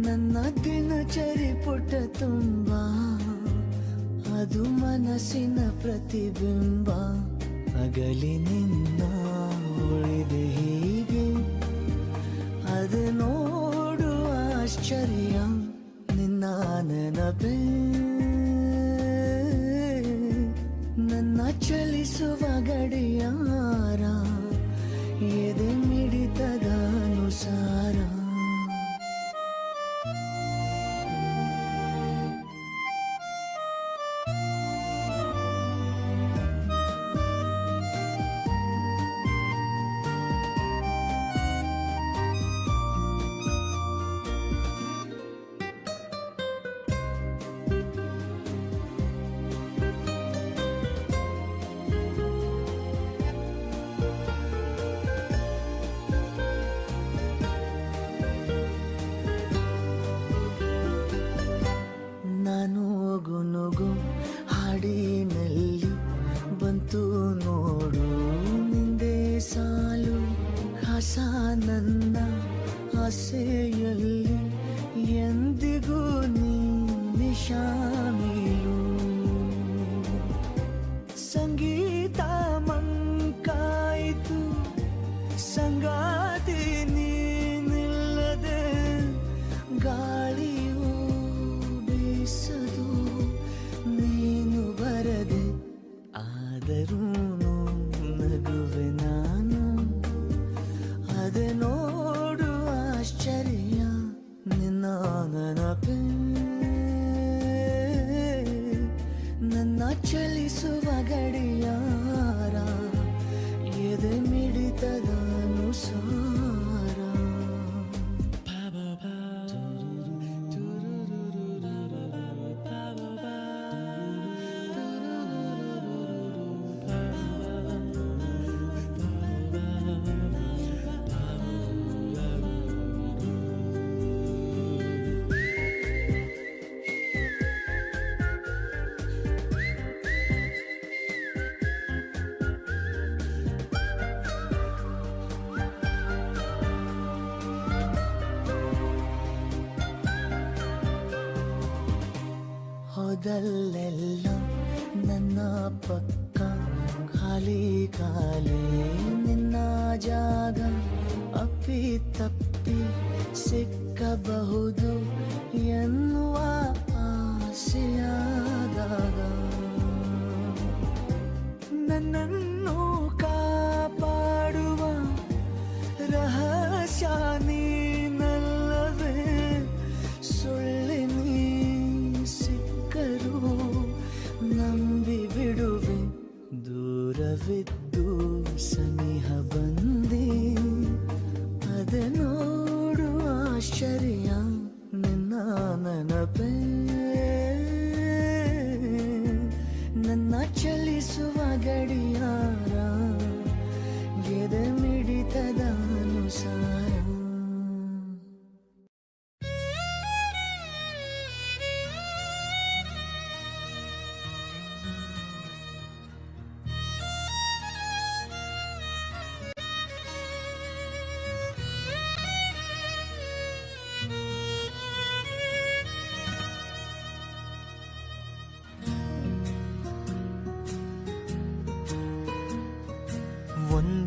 ನನ್ನ ದಿನಚರಿ ಪುಟ ತುಂಬ ಅದು ಮನಸ್ಸಿನ ಪ್ರತಿಬಿಂಬ ಅಗಲಿ ನಿನ್ನ ಉಳಿದೆ ಹೀಗೆ ಅದು ನೋಡುವ ಆಶ್ಚರ್ಯ ನಿನ್ನ ನೆನಪೇ ನನ್ನ ಚಲಿಸುವ ಗಡಿಯಾರ ಎದೆ ಮಿಡಿತದ ಅನುಸಾರ ನಾನು ಗುನುಗು ಹಾಡಿನಲ್ಲಿ ಬಂತು ನೋಡು ನಿಂದೆ ಸಾಲು ಕಸ ನನ್ನ ಆಸೆಯಲ್ಲಿ ಎಂದಿಗೂ ನೀ ಶಾಮೀಲು ಸಂಗೀತ ಮಂಕಾಯಿತು ಸಂಗಾತಿ ನೀನಿಲ್ಲದೆ ಗಾಳಿಯು ಬೀಸದು ನೀನು ಬರದೆ ಆದರೂ ನಗುವೆ ನಾನು ಅದೆ ನೋಡು ಆಶ್ಚರ್ಯ ನಿನ್ನ ನೆನಪೇ ನನ್ನ ಚಲಿಸುವ ಗಡಿಯಾರ ಎದೆ ಮಿಡಿತದ ಅನುಸಾರ ಹೋದಲ್ಲೆಲ್ಲ ನನ್ನ ಪಕ್ಕ ಖಾಲಿ ಖಾಲಿ ನಿನ್ನ ಜಾಗ ಅಪ್ಪಿ ತಪ್ಪಿ ಸಿಕ್ಕಬಹುದು ಎನ್ನುವ ಆಸೆಯಾದಾಗ ನನ್ನನ್ನು ಕಾಪಾಡುವ ರಹಸ್ಯ ನೀನಲ್ಲವೇ ಸುಳ್ಳಿ ನೀ ಸಿಕ್ಕರು ನಂಬಿ ಬಿಡುವೆ ದೂರವಿದ್ದು ಸನಿಹ ಬಂದಿ ಅದ ನೋಡುವ ಆಶ್ಚರ್ಯ ನಿನ್ನ ನೆನಪೇ ನನ್ನ ಚಲಿಸುವ ಗಡಿಯಾರ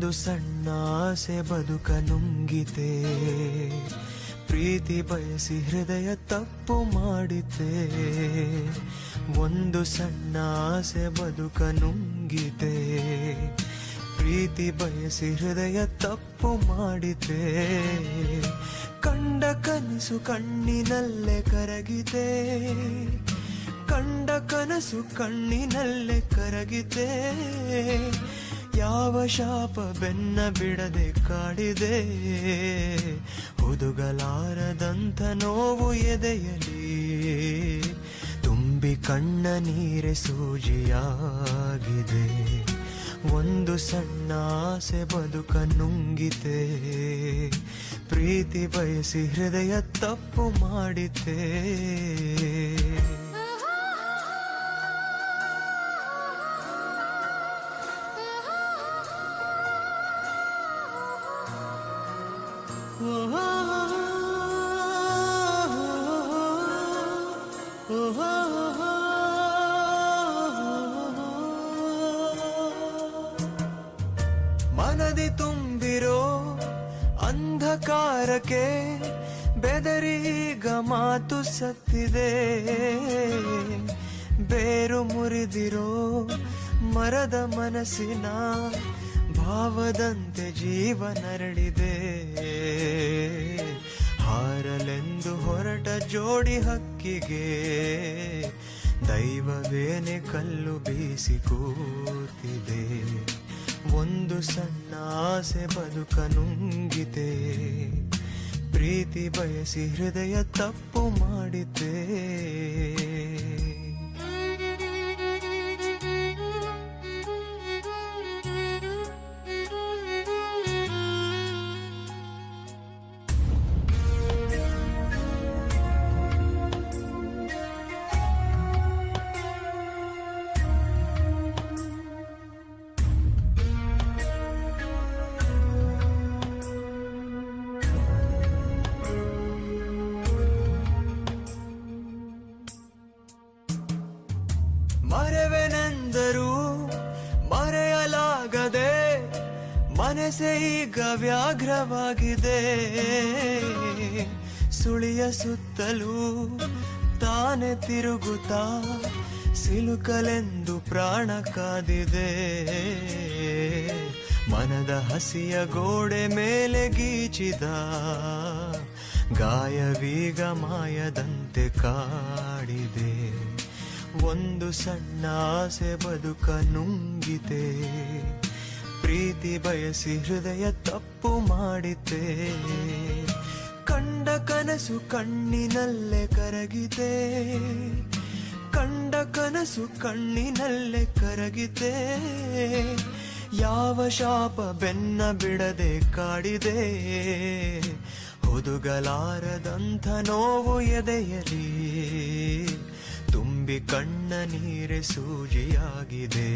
ಒಂದು ಸಣ್ಣ ಆಸೆ ಬದುಕ ನುಂಗಿತೆ, ಪ್ರೀತಿ ಬಯಸಿ ಹೃದಯ ತಪ್ಪು ಮಾಡಿತೆ. ಒಂದು ಸಣ್ಣ ಆಸೆ ಬದುಕ ನುಂಗಿತೆ, ಪ್ರೀತಿ ಬಯಸಿ ಹೃದಯ ತಪ್ಪು ಮಾಡಿತೆ. ಕಂಡ ಕನಸು ಕಣ್ಣಿನಲ್ಲೇ ಕರಗಿದೆ, ಕಂಡ ಕನಸು ಕಣ್ಣಿನಲ್ಲೇ ಕರಗಿದೆ. ಯಾವ ಶಾಪ ಬೆನ್ನ ಬಿಡದೆ ಕಾಡಿದೆ, ಹುದುಗಲಾರದಂಥ ನೋವು ಎದೆಯಲಿ. ತುಂಬಿ ಕಣ್ಣ ನೀರೆ ಸೂಜಿಯಾಗಿದೆ, ಒಂದು ಸಣ್ಣ ಆಸೆ ಬದುಕ ನುಂಗಿತೆ, ಪ್ರೀತಿ ಬಯಸಿ ಹೃದಯ ತಪ್ಪು ಮಾಡಿತೆ. ಮನದಿ ತುಂಬಿರೋ ಅಂಧಕಾರಕ್ಕೆ ಬೆದರೀಗ ಮಾತು ಸತ್ತಿದೆ. ಬೇರು ಮುರಿದಿರೋ ಮರದ ಮನಸ್ಸಿನ ಭಾವದಂತೆ ಜೀವನರಳಿದೆ. ಹಾರಲೆಂದು ಹೊರಟ ಜೋಡಿ ಹಕ್ಕಿಗೆ ದೈವವೇನೆ ಕಲ್ಲು ಬೀಸಿ ಕೂತಿದೆ. ಒಂದು ಸಣ್ಣ ಆಸೆ ಬದುಕ ನುಂಗಿದೆ, ಪ್ರೀತಿ ಬಯಸಿ ಹೃದಯ ತಪ್ಪು ಮಾಡಿದೆ. ಮರೆವೆನೆಂದರೂ ಮರೆಯಲಾಗದೆ ಮನಸ್ಸೇ ಈಗ ವ್ಯಾಘ್ರವಾಗಿದೆ. ಸುಳಿಯ ಸುತ್ತಲೂ ತಾನೆ ತಿರುಗುತ್ತಾ ಸಿಲುಕಲೆಂದು ಪ್ರಾಣ ಕಾದಿದೆ. ಮನದ ಹಸಿಯ ಗೋಡೆ ಮೇಲೆ ಗೀಚಿದ ಗಾಯವೀಗ ಮಾಯದಂತೆ ಕಾಡಿದೆ. ಒಂದು ಸಣ್ಣ ಆಸೆ ಬದುಕ ನುಂಗಿದೆ, ಪ್ರೀತಿ ಬಯಸಿ ಹೃದಯ ತಪ್ಪು ಮಾಡಿತೆ. ಕಂಡ ಕನಸು ಕಣ್ಣಿನಲ್ಲೇ ಕರಗಿದೆ, ಕಂಡ ಕನಸು ಕಣ್ಣಿನಲ್ಲೇ ಕರಗಿದೆ. ಯಾವ ಶಾಪ ಬೆನ್ನ ಬಿಡದೆ ಕಾಡಿದೆ, ಹುದುಗಲಾರದಂಥ ನೋವು ಎದೆಯಲಿ. ತುಂಬಿ ಕಣ್ಣ ನೀರೆ ಸೂಜಿಯಾಗಿದೆ.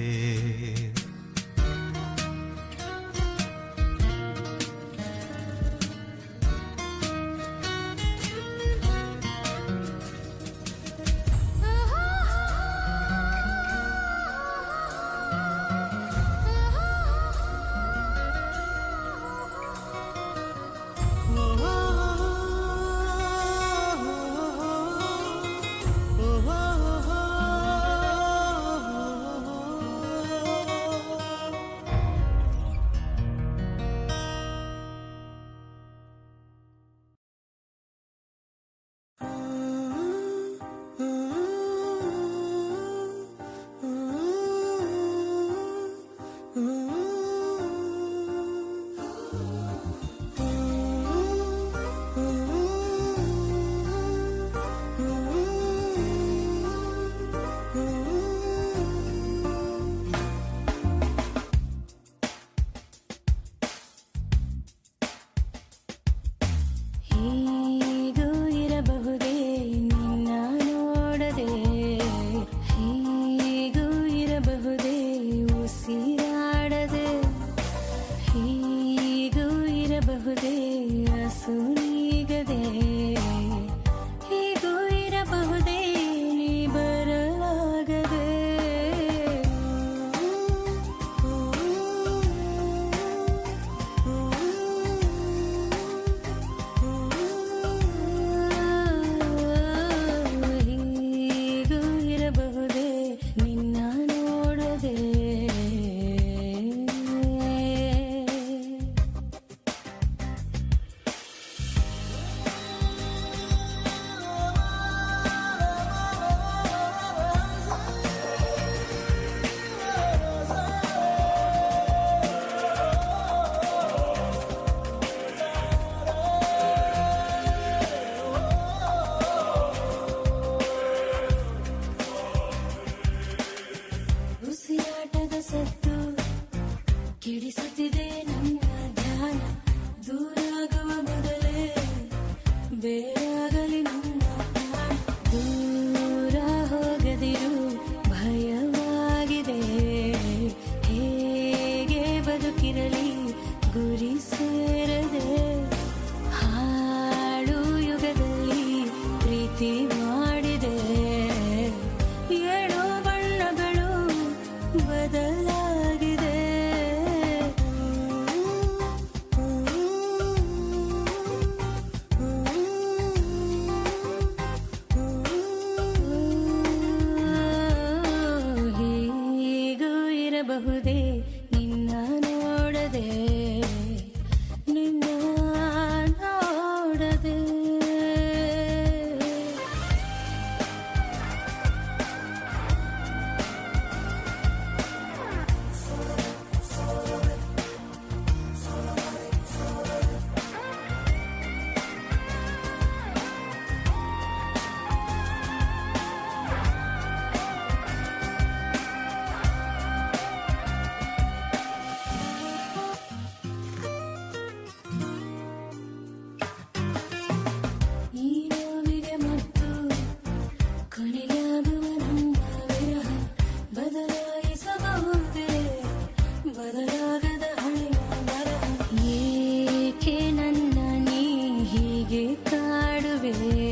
ಕಾಯುವೆ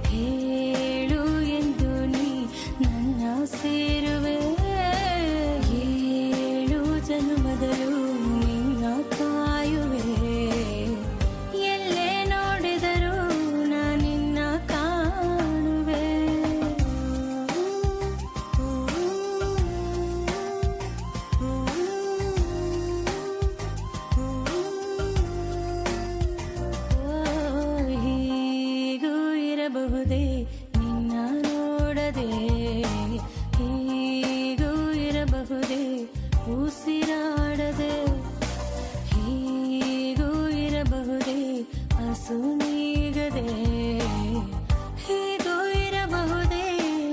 ಹೇಳು ಎಂದು ನೀ ನನ್ನ ಸೇರುವೆ ಏಳು ಜನ್ಮದಲ್ಲೂ ನಿನ್ನ ಕಾಯುವೆ ಎಲ್ಲೇ ನೋಡಿದರೂ ನಾ ನಿನ್ನ ಕಾಣುವೆ ಹೀಗೂ ಇರಬಹುದೇ ನಿನ್ನ ನೋಡದೆ ಹೀಗೂ ಇರಬಹುದೇ ಉಸಿರಾಡದೆ ಹೀಗೂ ಇರಬಹುದೇ ಹಸು ನೀಗದೆ ಹೀಗೂ ಇರಬಹುದೇ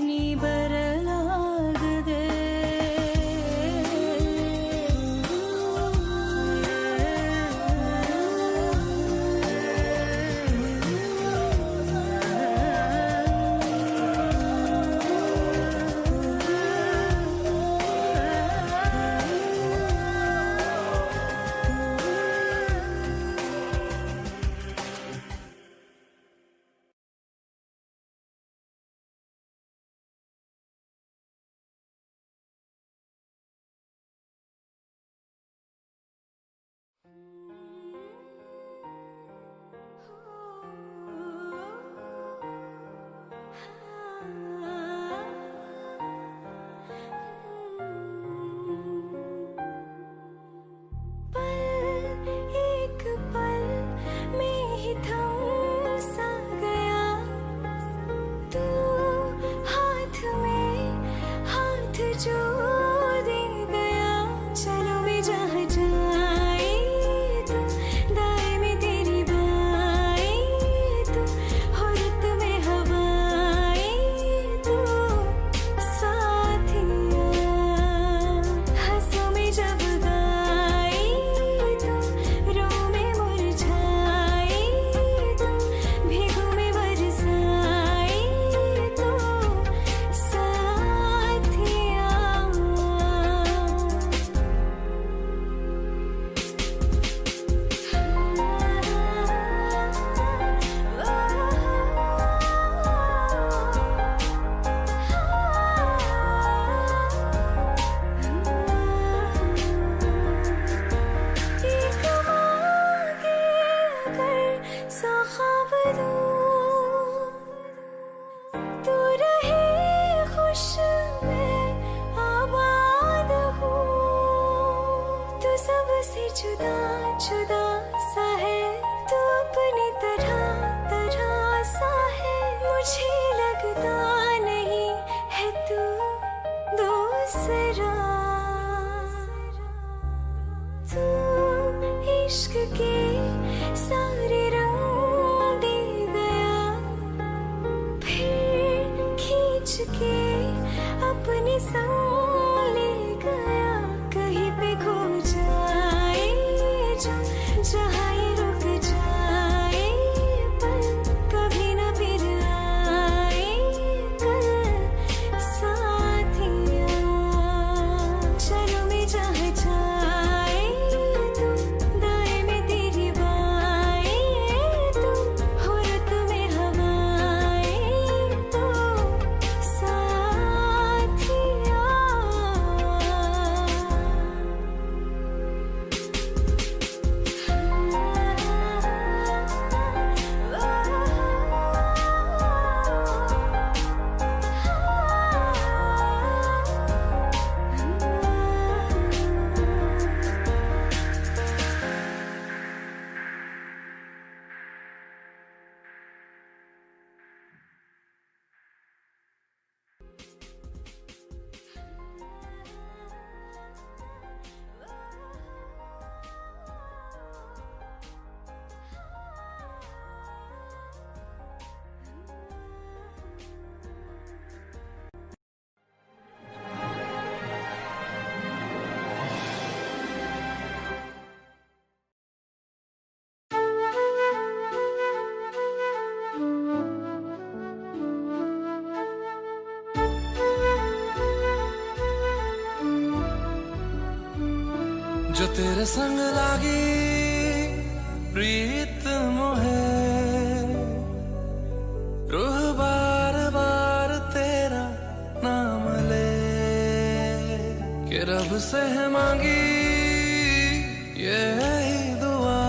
ನೀ ಬರಲಾಗದೆ एक पल में ही थम सा गया तू हाथ में हाथ जो दे गया चलो मैं जहाँ जाए तू दाएं में तेरी बाएं तू और रुत में हवाएं तू साथिया हंसों में जब गाए तू रो में मुरझाए तू भीगों में बरसाए तू साथिया तू रहे खुश मैं आबाद हूँ तू सबसे जुदा जुदा सा है तू अपनी तरह तरह सा है मुझे लगता नहीं है तू दूसरा तू इश्क के सारे रंग दे गया फिर खींच के अपने संग ले गया कहीं पे खो जाए जो जहाँ ये रुक जाए पर कभी न फिर आए कल साथिया चलो मैं जहाँ जाए तू दाएं में तेरी बाएं तू हो रुत में हवाएं तू साथिया जो तेरे संग लागी प्रीत मोहे रब से है मांगी ये दुआ,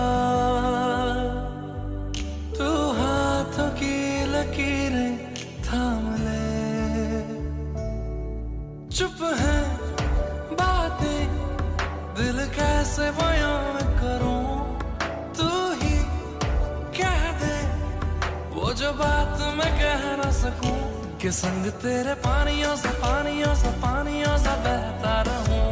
तू हाथों की लकीरें थाम ले। चुप है बातें दिल कैसे बयां मैं करूं, तू ही कह दे वो जो बात मैं कह ना सकूं, कि संग तेरे पानियों सा बहता रहूं।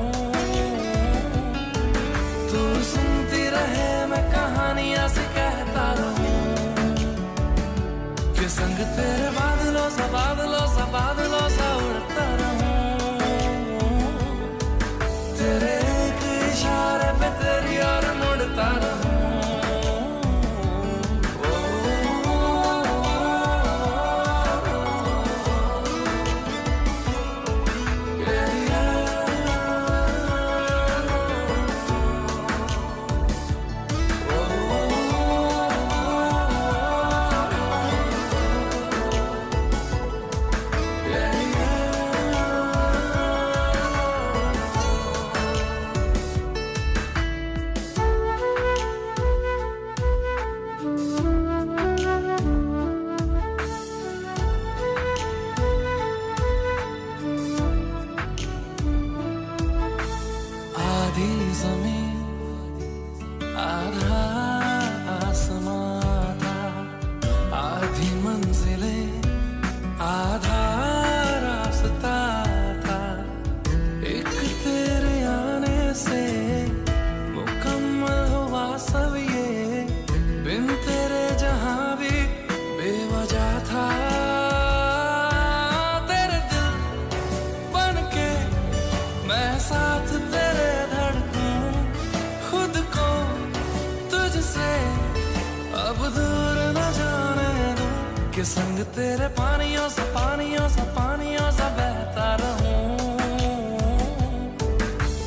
तू सुनती रहे मैं कहानियां से कहता रहूं, कि संग तेरे बादलों सा उड़ता रहूं। तेरे एक इशारे पे तेरी ओर मुड़ता रहूं। आधी ज़मीं आधा आसमां था, आधी मंजिलें आधा रास्ता था। एक तेरे आने से मुकम्मल हुआ सब ये, बिन तेरे जहां भी बेवजह था। तेरे दिल बन के मैं साथ तेरे धड़कूं, खुद को तुझसे अब दूर न जाने दूं, कि संग तेरे पानियों सा बहता रहूं।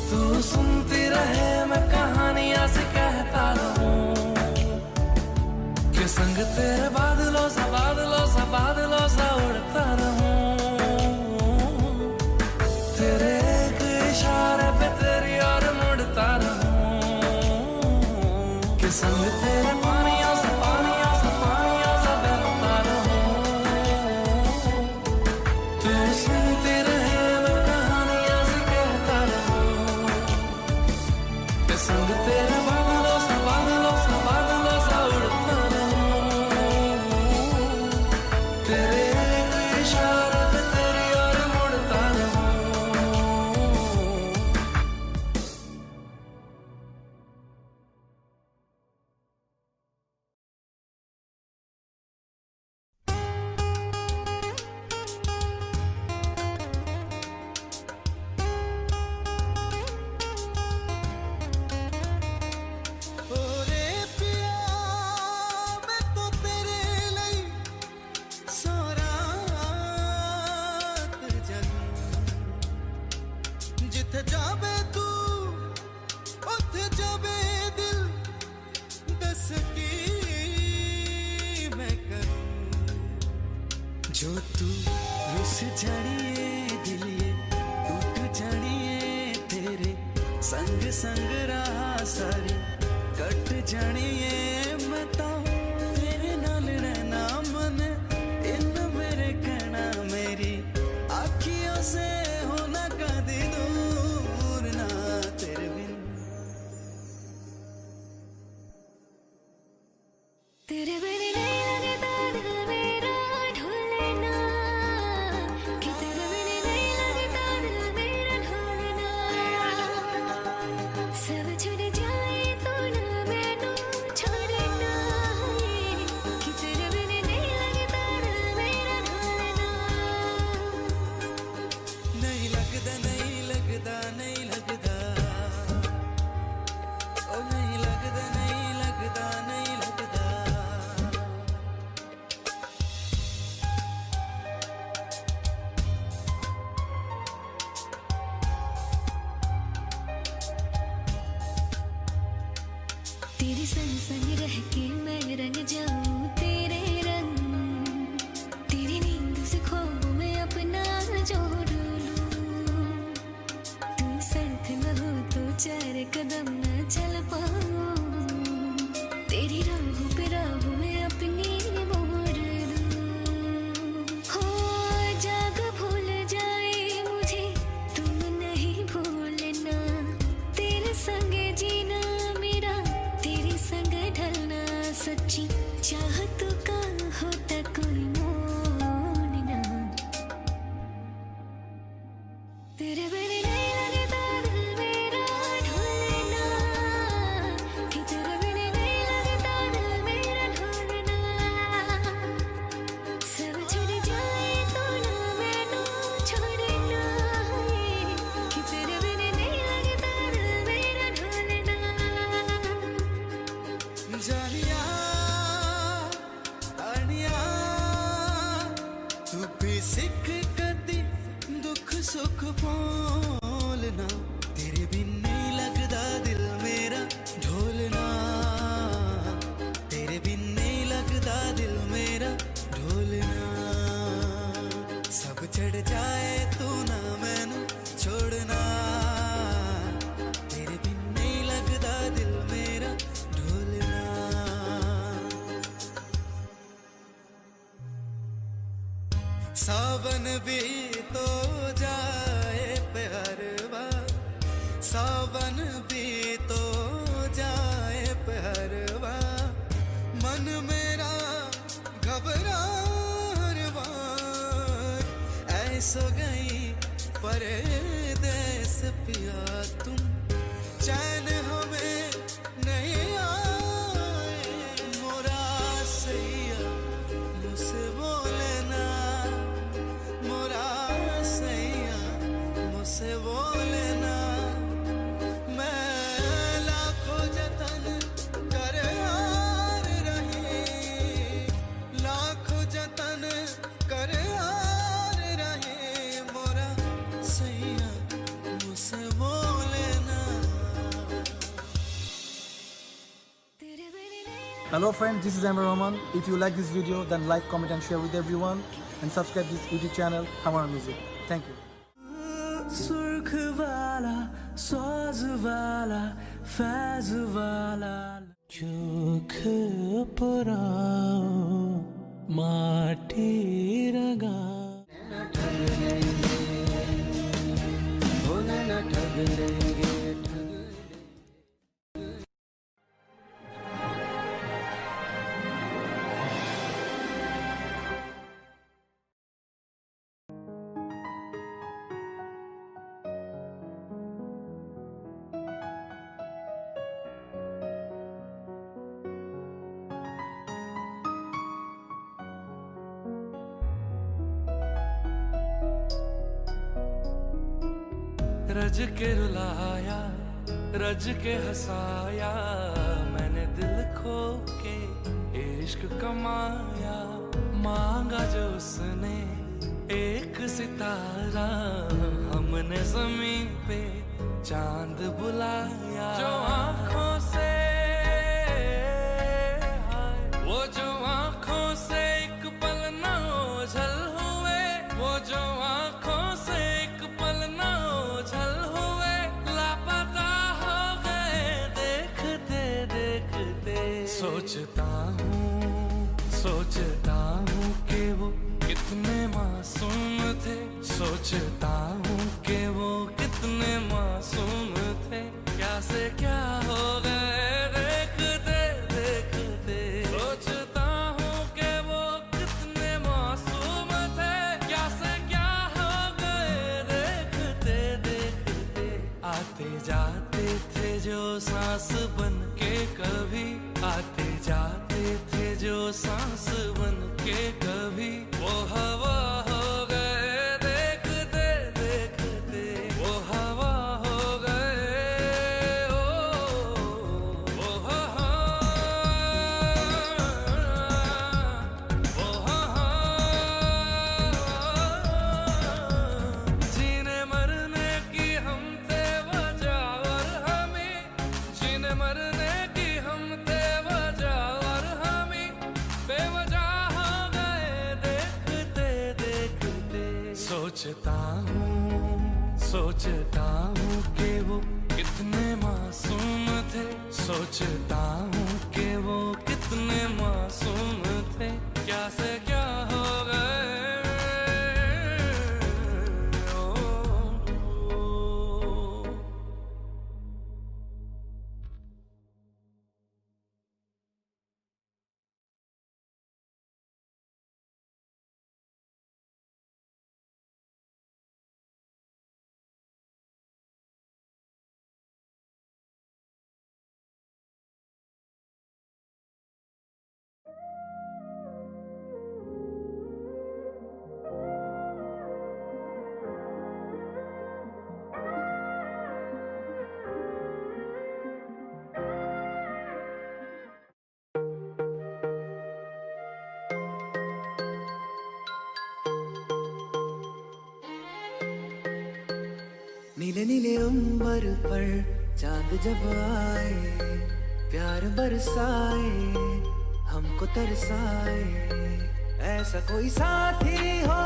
तू सुनती रहे मैं कहानियां से कहता रहूं, कि संग तेरे बादलों सा उड़ता रहूं। तेरे एक इशारे पे तेरी ओर मुड़ता रहूं, कि संग तेरे पानियों सा बहता रहूं। तू सुनती रहे मैं कहानियां से कहता रहूं, कि संग तेरे बादलों सा उड़ता रहूं। तेरे एक इशारे पे तेरी ओर मुड़ता रहूं। ओरे पिया मैं तो तेरे ਲਈ ਸੌਰਾਤ ਜਗੂੰ, ਜਿੱਥੇ ਜਾਵੇ ਤੂੰ ਉੱਥੇ ਜਾਵੇ ਦਿਲ, ਦੱਸ ਕੀ मैं करूं। जो तू रुस जानिए दिलिए टूट जानिए, तेरे संग रहा सारी कट जानिए। मैं तो तेरे नाल रहना मन इन मेरे कहना, मेरी आँखियों से होना कदी दूर ना तेरे बिन। तेरे बिन नहीं लगता दिल मेरा ढोलना, कि तेरे बिन नहीं लगता दिल मेरा ढोलना। सब छूट जाए तो ना मैनू छोड़ना, चाहतों का होता कोई मोल ना, तेरे बिना नहीं लगता दिल मेरा ढोलना, कि तेरे बिना नहीं लगता दिल मेरा ढोलना, सब छूट जाए तो ना मैनू छोड़ना, कि तेरे बिना नहीं लगता दिल मेरा ढोलना। जानिया तानिया तू भी सिख कदी दुख सुख बोलना, तेरे बिन नहीं लगदा दिल मेरा ढोलना, तेरे बिन नहीं लगदा दिल मेरा ढोलना, सब चढ़ जाए तू ना मैनू छोड़ना, तेरे बिन नहीं लगदा दिल मेरा ढोलना। सावन भी तो जाए प्यारवा, सावन भी तो जाए प्यारवा, मन मेरा घबरारवा, ऐसो गई परदेस पिया तुम, चैन हमें नहीं आए, मोरा सैया मुझसे बोलना, मोरा सैया मुझसे बोलना, मैं लाखों जतन कर हार रही, लाखों जतन कर हार रही, मोरा सैया मुझसे बोलना। तेरे बिना नहीं Hello friends, this is Amir Rahman. If you like this video, then like, comment and share with everyone and subscribe this YouTube channel, Hamara Music. Thank you. सुर्ख वाला साज वाला फैज वाला चोख पुराओ माटी रगा रज के रुलाया रज के हंसाया, मैंने दिल खो के इश्क कमाया, मांगा जो उसने एक सितारा, हमने जमीन पे चांद बुलाया, जो आँखों से वो जो आँखों से एक पल ना ओझल हुए, वो जो आँखों से एक पल ना ओझल हुए, लापता हो गए देखते देखते, सोचता हूँ कि वो कितने मासूम थे, सोचता हूँ कि वो कितने मासूम थे, क्या से क्या हो गए देखते देखते, सोचता हूँ कि वो कितने मासूम थे, क्या से क्या हो गए देखते देखते, आते जाते थे जो सांस बन के कभी, आते जाते थे जो सांस बन के कभी, वो हवा हो गए देखते देखते, वो हवा हो गए, वो हवा, वो हवा, जीने मरने की हम थे वजह और हमें, जीने मरने की हम थे वजह और हमें, बेवजह हो गए देखते देखते, सोचता हूँ कि वो कितने मासूम थे, सोचता हूँ कि वो कितने मासूम थे, क्या से क्या हो नीले नीले अंबर पर चांद जब आए, प्यार बरसाए, हमको तरसाए। ऐसा कोई साथी हो,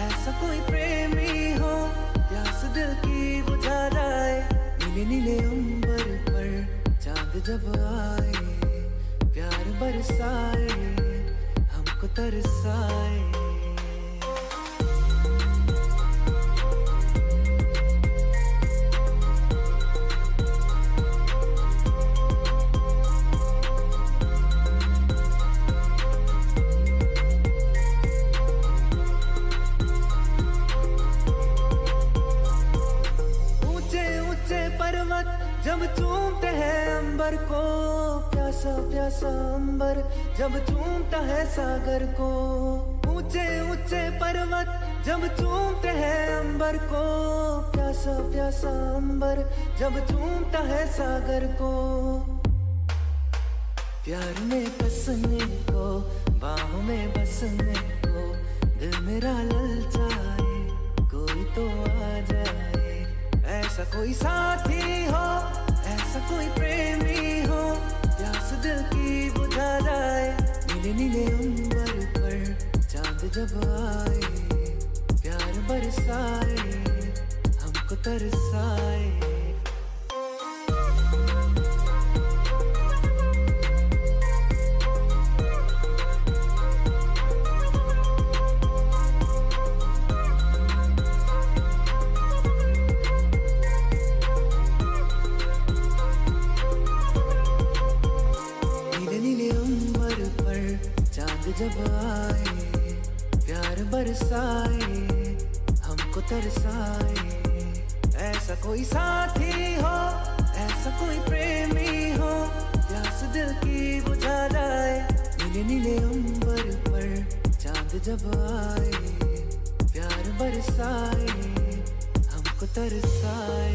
ऐसा कोई प्रेमी हो, प्यास दिल की बुझा जाए। नीले नीले अंबर पर चांद जब आए, प्यार बरसाए, हमको तरसाए। जब चूमते हैं अंबर को, प्यासा प्यासा अंबर जब चूमता है सागर को। ऊंचे ऊंचे पर्वत जब चूमते हैं अंबर को, प्यासा प्यासा अंबर जब चूमता है सागर को। प्यार में बसने को, बाहों में बसने को, दिल मेरा ललचाए, कोई तो आ जाए। ऐसा कोई साथी हो, ऐसा कोई प्रेमी हो, प्यास दिल की बुझा जाए। नीले नीले अंबर पर चांद जब आए, प्यार बरसाए, हमको तरसाए। जब आए, प्यार बरसाए, हमको तरसाए। ऐसा कोई साथी हो, ऐसा कोई प्रेमी हो, प्यास दिल की बुझा जाए। नीले नीले अंबर पर चांद जब आए, प्यार बरसाए, हमको तरसाए।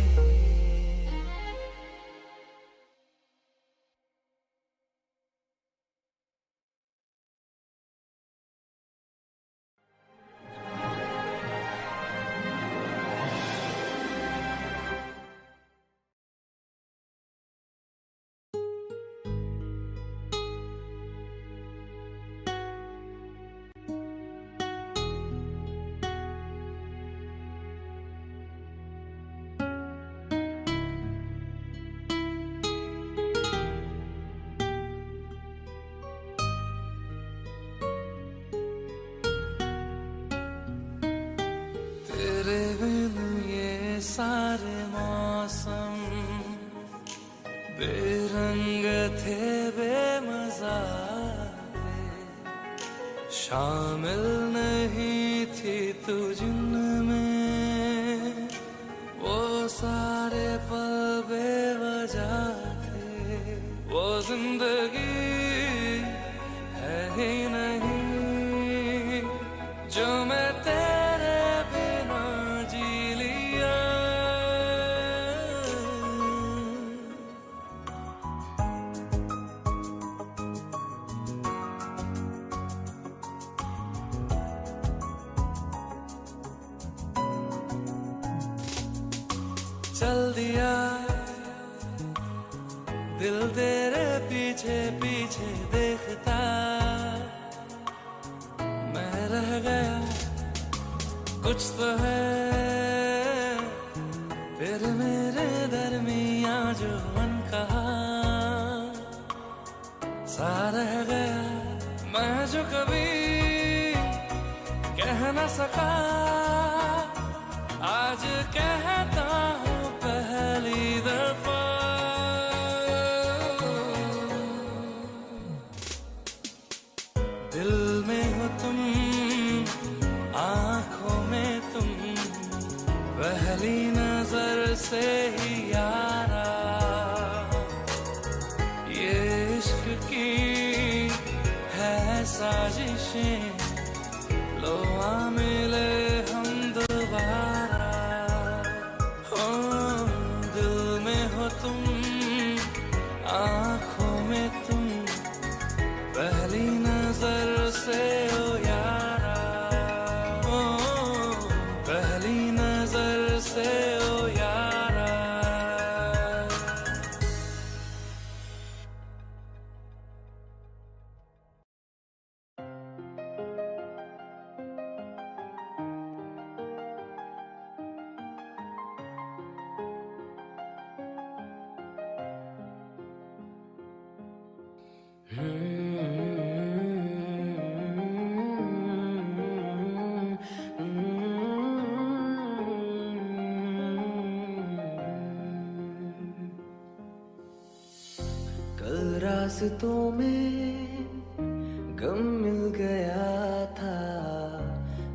तेरे बिन ये सारे मौसम बेरंग थे, बेमजा थे। शामिल नहीं थी तू जिनमें, वो सारे पल बेवजह थे। वो जिंदगी है ही नहीं जो मैं तेरे बिना जी लिया। चल दिया दिल तेरे पीछे पीछे देखता, मैं रह गया कुछ तो है फिर मेरे दरमियां जो अनकहा सा रह गया। मैं जो कभी कह न सका, आज कहता हूँ पहली दफा। दिल में हो तुम, आंखों में तुम, पहली नजर से ही यारा। ये इश्क की है साजिशें, लो आ मिले हम दोबारा। हो दिल में हो तुम, आंखों में तुम, पहली नजर से ओ यारा। ओ पहली नजर से ओ यारा। कल रास्तों में गम मिल गया था,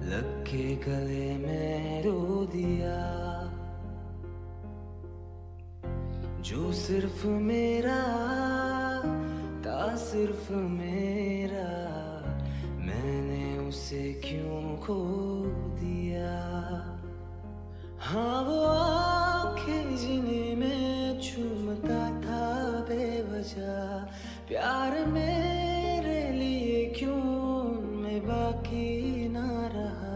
लग के गले में रो दिया। जो सिर्फ मेरा था, सिर्फ मेरा, मैंने उसे क्यों खो दिया। हाँ वो आंखें जिन्हें मैं चूमता था बेवजह, प्यार मेरे लिए क्यों मैं बाकी ना रहा।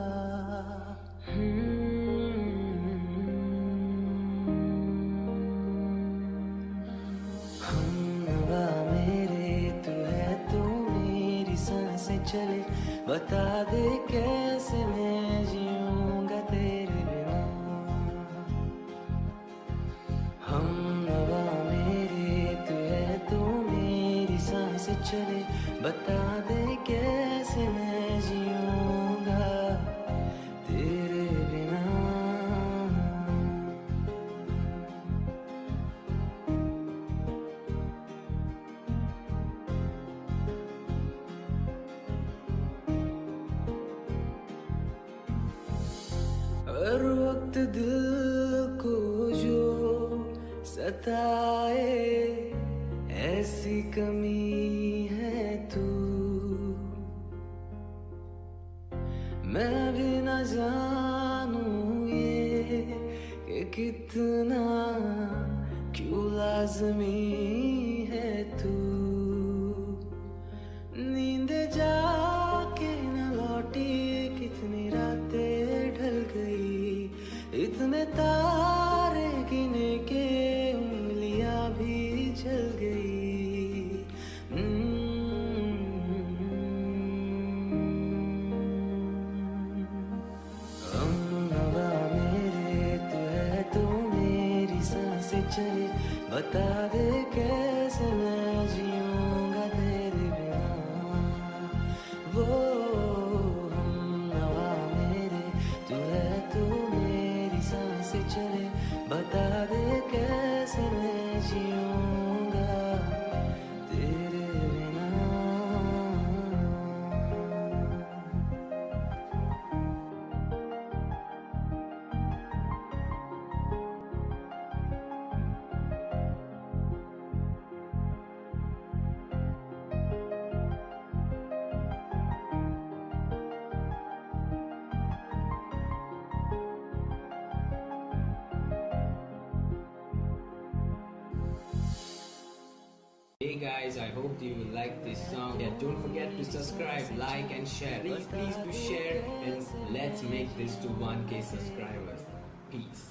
हमनवा मेरे तू है, तू मेरी सांसें चले, बता दे कैसे मैं जीऊंगा तेरे बिना। हमनवा मेरे तू है, तू मेरी सांसें चले, बता दे कैसे मैं जीऊंगा तेरे बिना। हर वक्त दिल को जो सताए, ऐसी कमी है तू। मैं भी न जानूं ये कि कितना क्यों लाज़मी है तू। नींद जाके न लौटी, कितनी रातें ढल गई, इतने तारे गिने के उंगलियां भी जल गई। हमनवा मेरे तू है, तू मेरी सांसें चले, बता दे कैसे मैं जीऊंगा तेरे बिना। वो हमनवा मेरे तू है, तू मेरी सांसें चले, बता दे कैसे मैं जीऊंगा तेरे बिना। Hey guys, I hope you like this song. Yeah, don't forget to subscribe, like and share. Please do share and let's make this to 1K subscribers. Peace.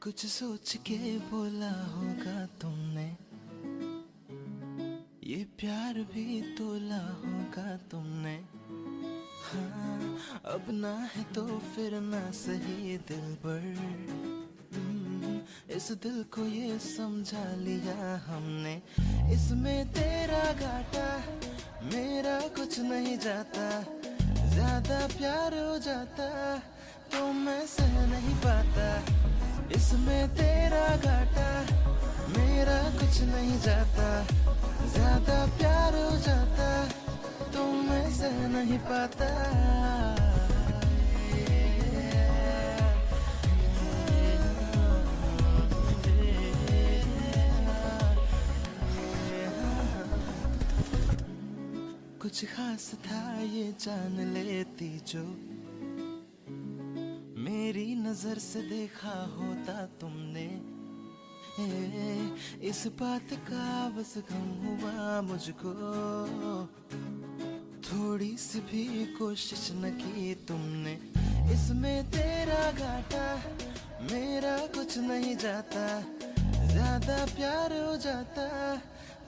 कुछ सोच के बोला होगा तुमने, ये प्यार भी तोला होगा तुमने। हाँ अब ना है तो फिर ना सही दिल पर, इस दिल को ये समझा लिया हमने। इसमें तेरा घाटा मेरा कुछ नहीं जाता, ज्यादा प्यार हो जाता तो मैं सह नहीं पाता। इसमें तेरा घाटा मेरा कुछ नहीं जाता, ज्यादा प्यार हो जाता तो मैं सह नहीं पाता। कुछ खास था ये जान लेती जो, मेरी नजर से देखा होता तुमने। इस बात का बस गम हुआ मुझको, थोड़ी सी भी कोशिश न की तुमने। इसमें तेरा घाटा मेरा कुछ नहीं जाता, ज्यादा प्यार हो जाता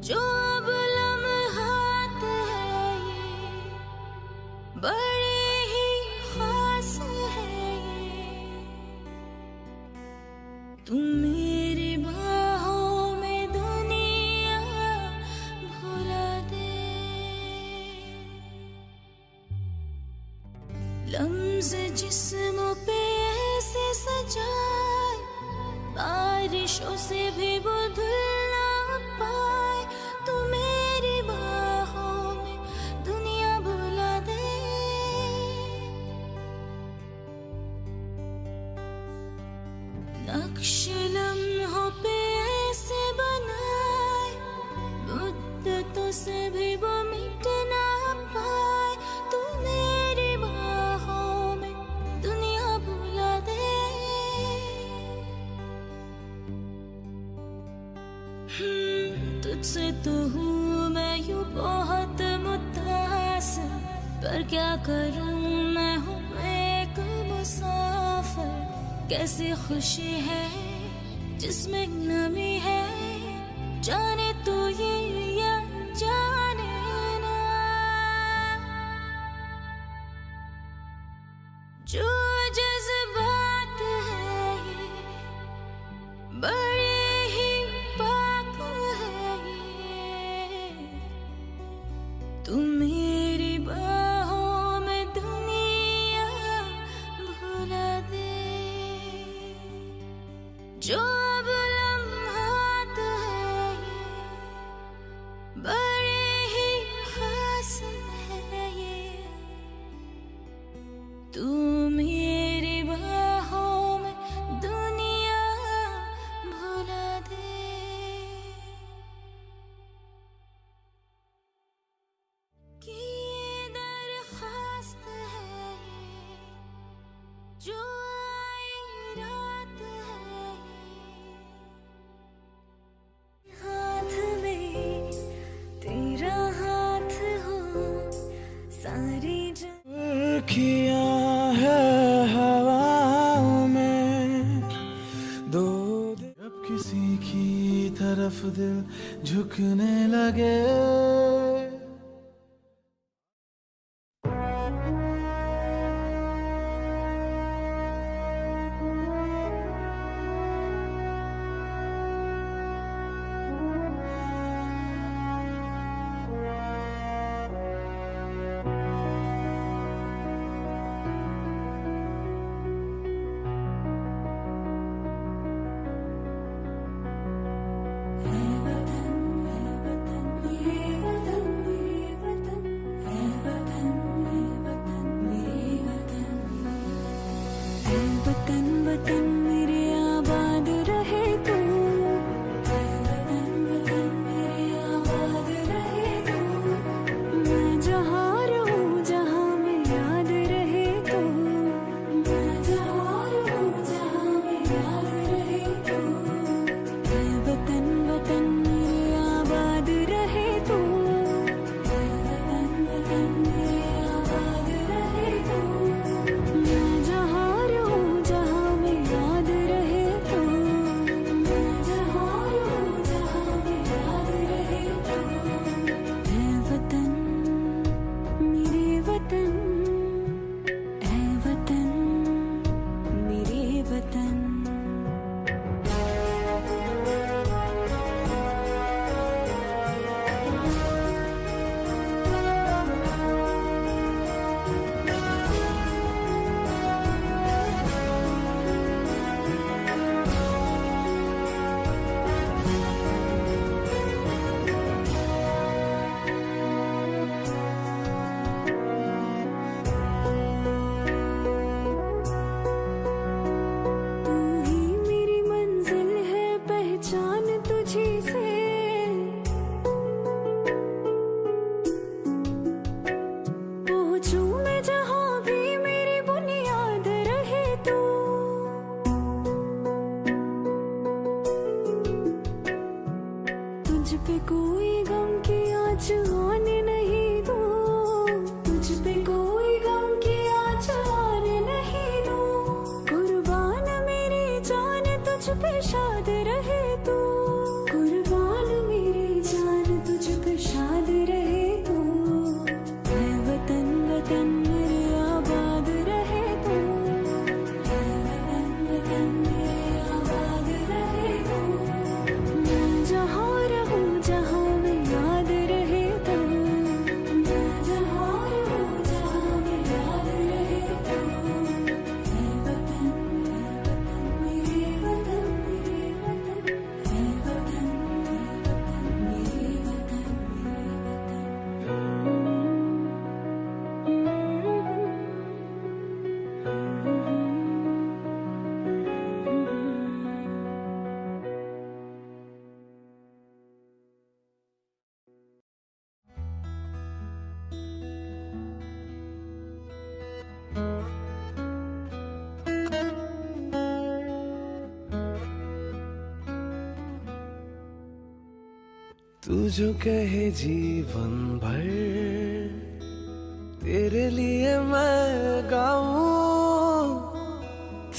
जो अब लम्हात है ये बड़े ही खास है ये। तुम मेरी बाहों में दुनिया भुला दे। लम्ज़ जिस्म पे ऐसे सजाए बारिशों से भी वो धुल ना पाए। तू मेरी बाहों में दुनिया भुला दे। नक्श लम्हों पे ऐसे बनाए मुद्दतों से भी वो मिट ना पाए। तू मेरी बाहों में दुनिया भुला दे। तुझसे तो हूँ मैं यूं बहुत मुतासिर, पर क्या करूँ मैं हूँ एक मुसाफिर। कैसी खुशी है जिसमें नमी है, जाने तू ये या जाने ना। जो जज्बात है ये बड़े ही पाक है ये। तू मेरी बाहों में दुनिया भुला दे। जो अब लम्हात है ये बड़े ही खास है ये। तू मेरी बाहों में दुनिया भुला दे। कि ये दरख्वास्त है ये जो आई रात है ये। हाथ में तेरा हाथ हो सारी किया है हवाओं में दो। जब किसी की तरफ दिल झुकने लगे, वतन वतन मेरे आबाद रहे तू। वतन वतन मेरे आबाद रहे तू। मैं जहाँ रहूँ जहाँ में याद रहे तू। मैं जहाँ रहूँ जहाँ में याद रहे तू। वतन वतन मेरे आबाद रहे तू। वतन वतन मेरे आबाद रहे तू। मैं जहाँ रहूँ जहाँ में याद रहे तू। मैं जहाँ रहूँ जहाँ में याद रहे तू। ऐ वतन मेरे वतन, ऐ वतन मेरे वतन। तू ही मेरी मंजिल है, पहचान तुझी से। पहुंचूं मैं जहाँ भी मेरी बुनियाद रहे तू। तुझ पे कोई गम की आँच आने नहीं दूँ। तुझ पे कोई गम की आँच आने नहीं दूँ। कुर्बान मेरी जान तुझ पे शाद रहे तू। कुर्बान मेरी जान तू जो कहे जीवन भर तेरे लिए मैं गाऊं,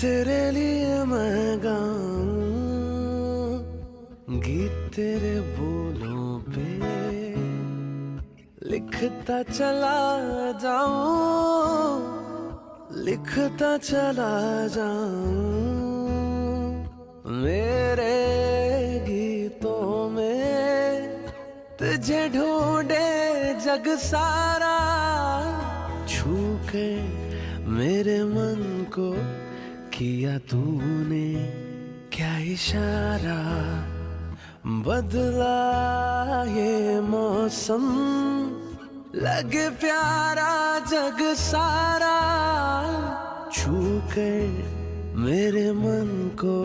तेरे लिए मैं गाऊं गीत तेरे बोलों पे लिखता चला जाऊं, लिखता चला जाऊं मेरे गीतों में तुझे ढूंढे जग सारा, छू के मेरे मन को किया तूने क्या इशारा, बदला ये मौसम लगे प्यारा जग सारा, छू के मेरे मन को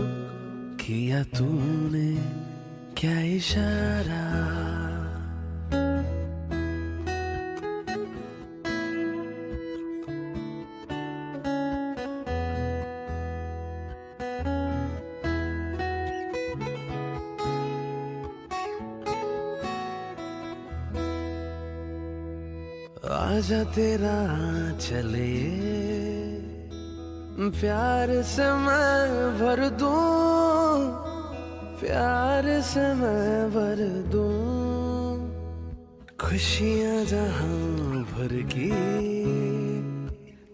किया तूने क्या इशारा। आजा तेरा चले प्यार से मैं भर दूं, प्यार से मैं भर दूं खुशियां जहां भर की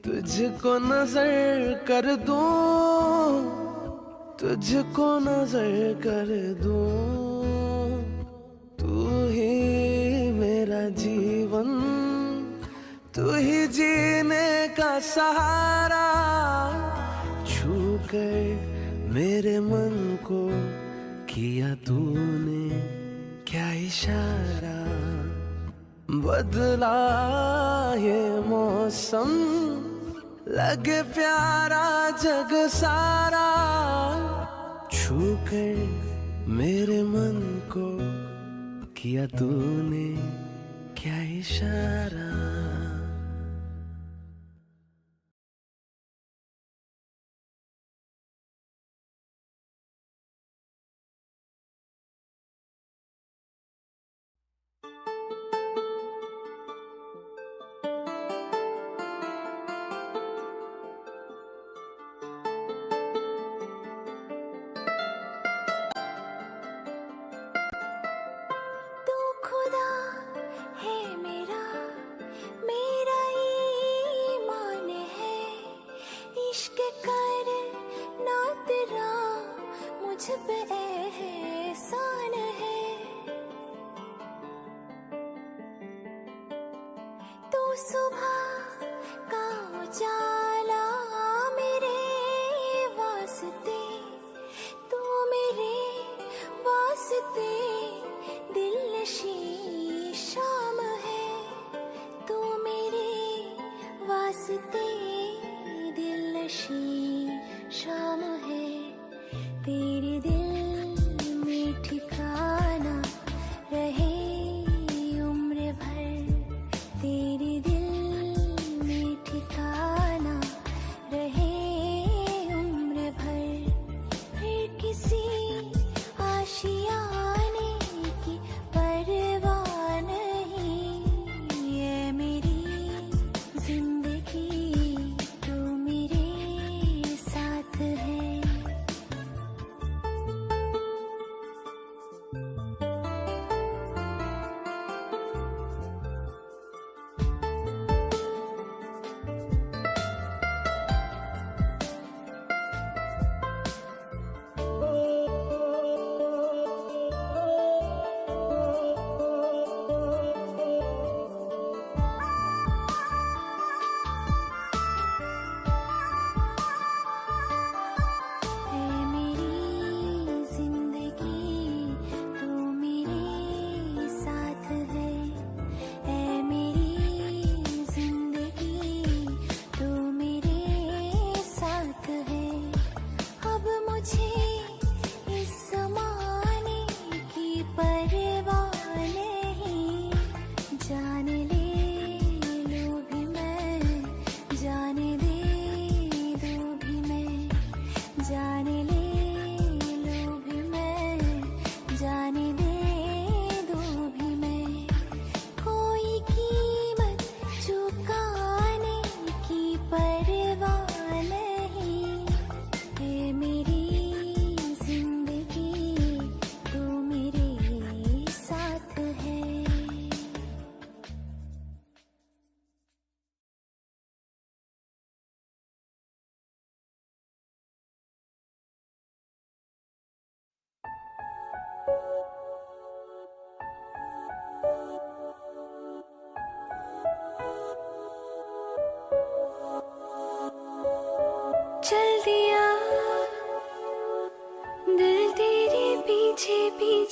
तुझको नजर कर दूं, तुझको नजर कर दूं तू ही मेरा जीवन, तू ही जीने का सहारा, छू कर मेरे मन को किया तूने क्या इशारा, बदला ये मौसम लगे प्यारा जग सारा, छू कर मेरे मन को किया तूने क्या इशारा। तू खुदा है मेरा, मेरा ईमान है, इश्क कर ना तेरा मुझ पे एहसान है। तू सुबह का उजाला मेरे वास्ते, तू मेरे वास्ते दिलनशी शाम है, तू मेरे वास्ते दिलनशी शाम है। तेरे दिल में ठिकाना रहे उम्र भर, तेरे दिल में ठिकाना रहे उम्र भर, फिर किसी आशियाने की परवाह नहीं, ये मेरी जिंदगी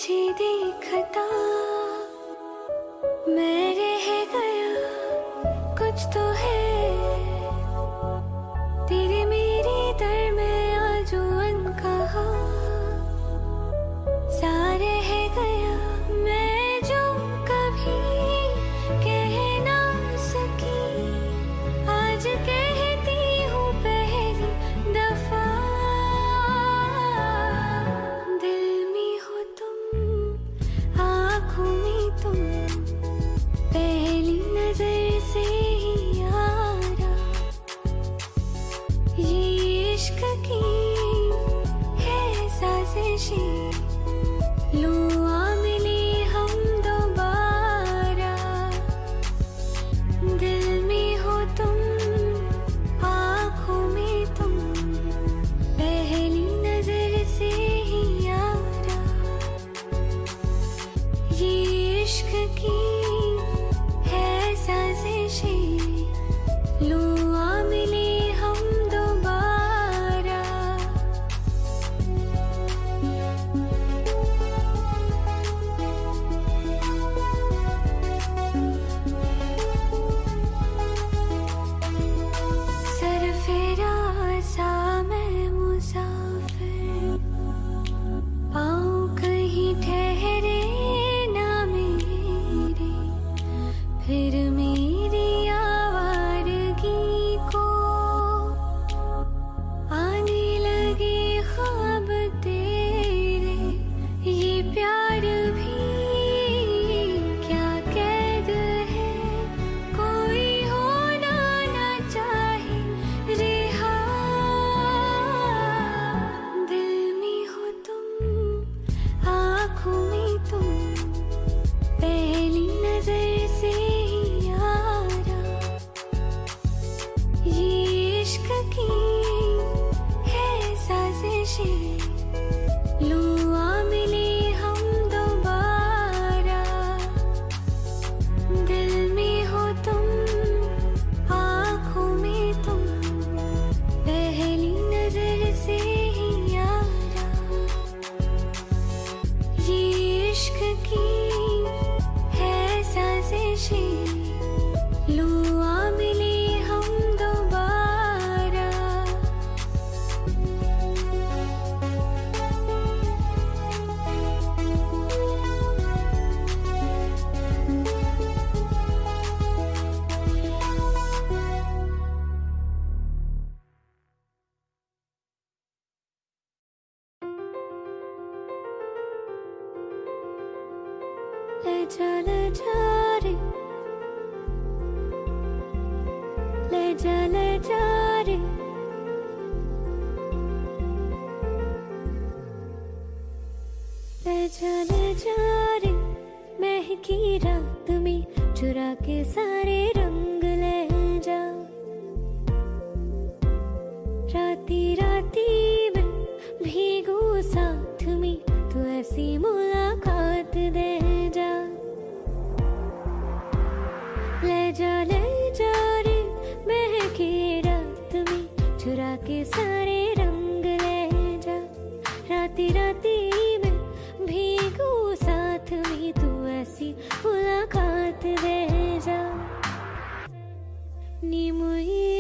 तुझे देखता मैं रह गया, कुछ तो है तेरे मेरे दरमियां जो अनकहा सा रह गया। मैं जो कभी कह ना सकी आज कहती हूँ पहली दफा। दिल में हो तुम, आँखों में तुम, पहली नजर से ही यारा। ये इश्क की है साजिशें, लो आ मिले हम दोबारा। दिल में हो तुम, आँखों में तुम, पहली नजर से ही यारा। ये इश्क की है साजिशें, लो आ मिले हम दोबारा। सरफराज़ा मैं मुसाफिर, पाँव कहीं ठहरे ना मेरे, फिर मेरी आवारगी को आने लगे ख्वाब तेरे। ये प्यार भी क्या कैद है, कोई होना ना चाहे रिहा। दिल में हो तुम, आँखों में तुम, पहली नजर से ही यारा। ये इश्क की है साजिशें, लो आ मिले हम दोबारा। दिल में हो तुम, आँखों में तुम, पहली नजर से ही यारा। ये इश्क की है साजिशें, लो आ मिले हम दोबारा। ले जा रे, ले जा रे। ले जा रे, महकी रात में चुरा के सारे रंग ले जा। राती राती में भीगू साथ में, तू ऐसी मुलाकात दे जा। ले जा रे, महकी रात में चुरा के सारे रंग ले जा। राती राती में भीगू साथ में, तू ऐसी मुलाकात दे जा। नी मुई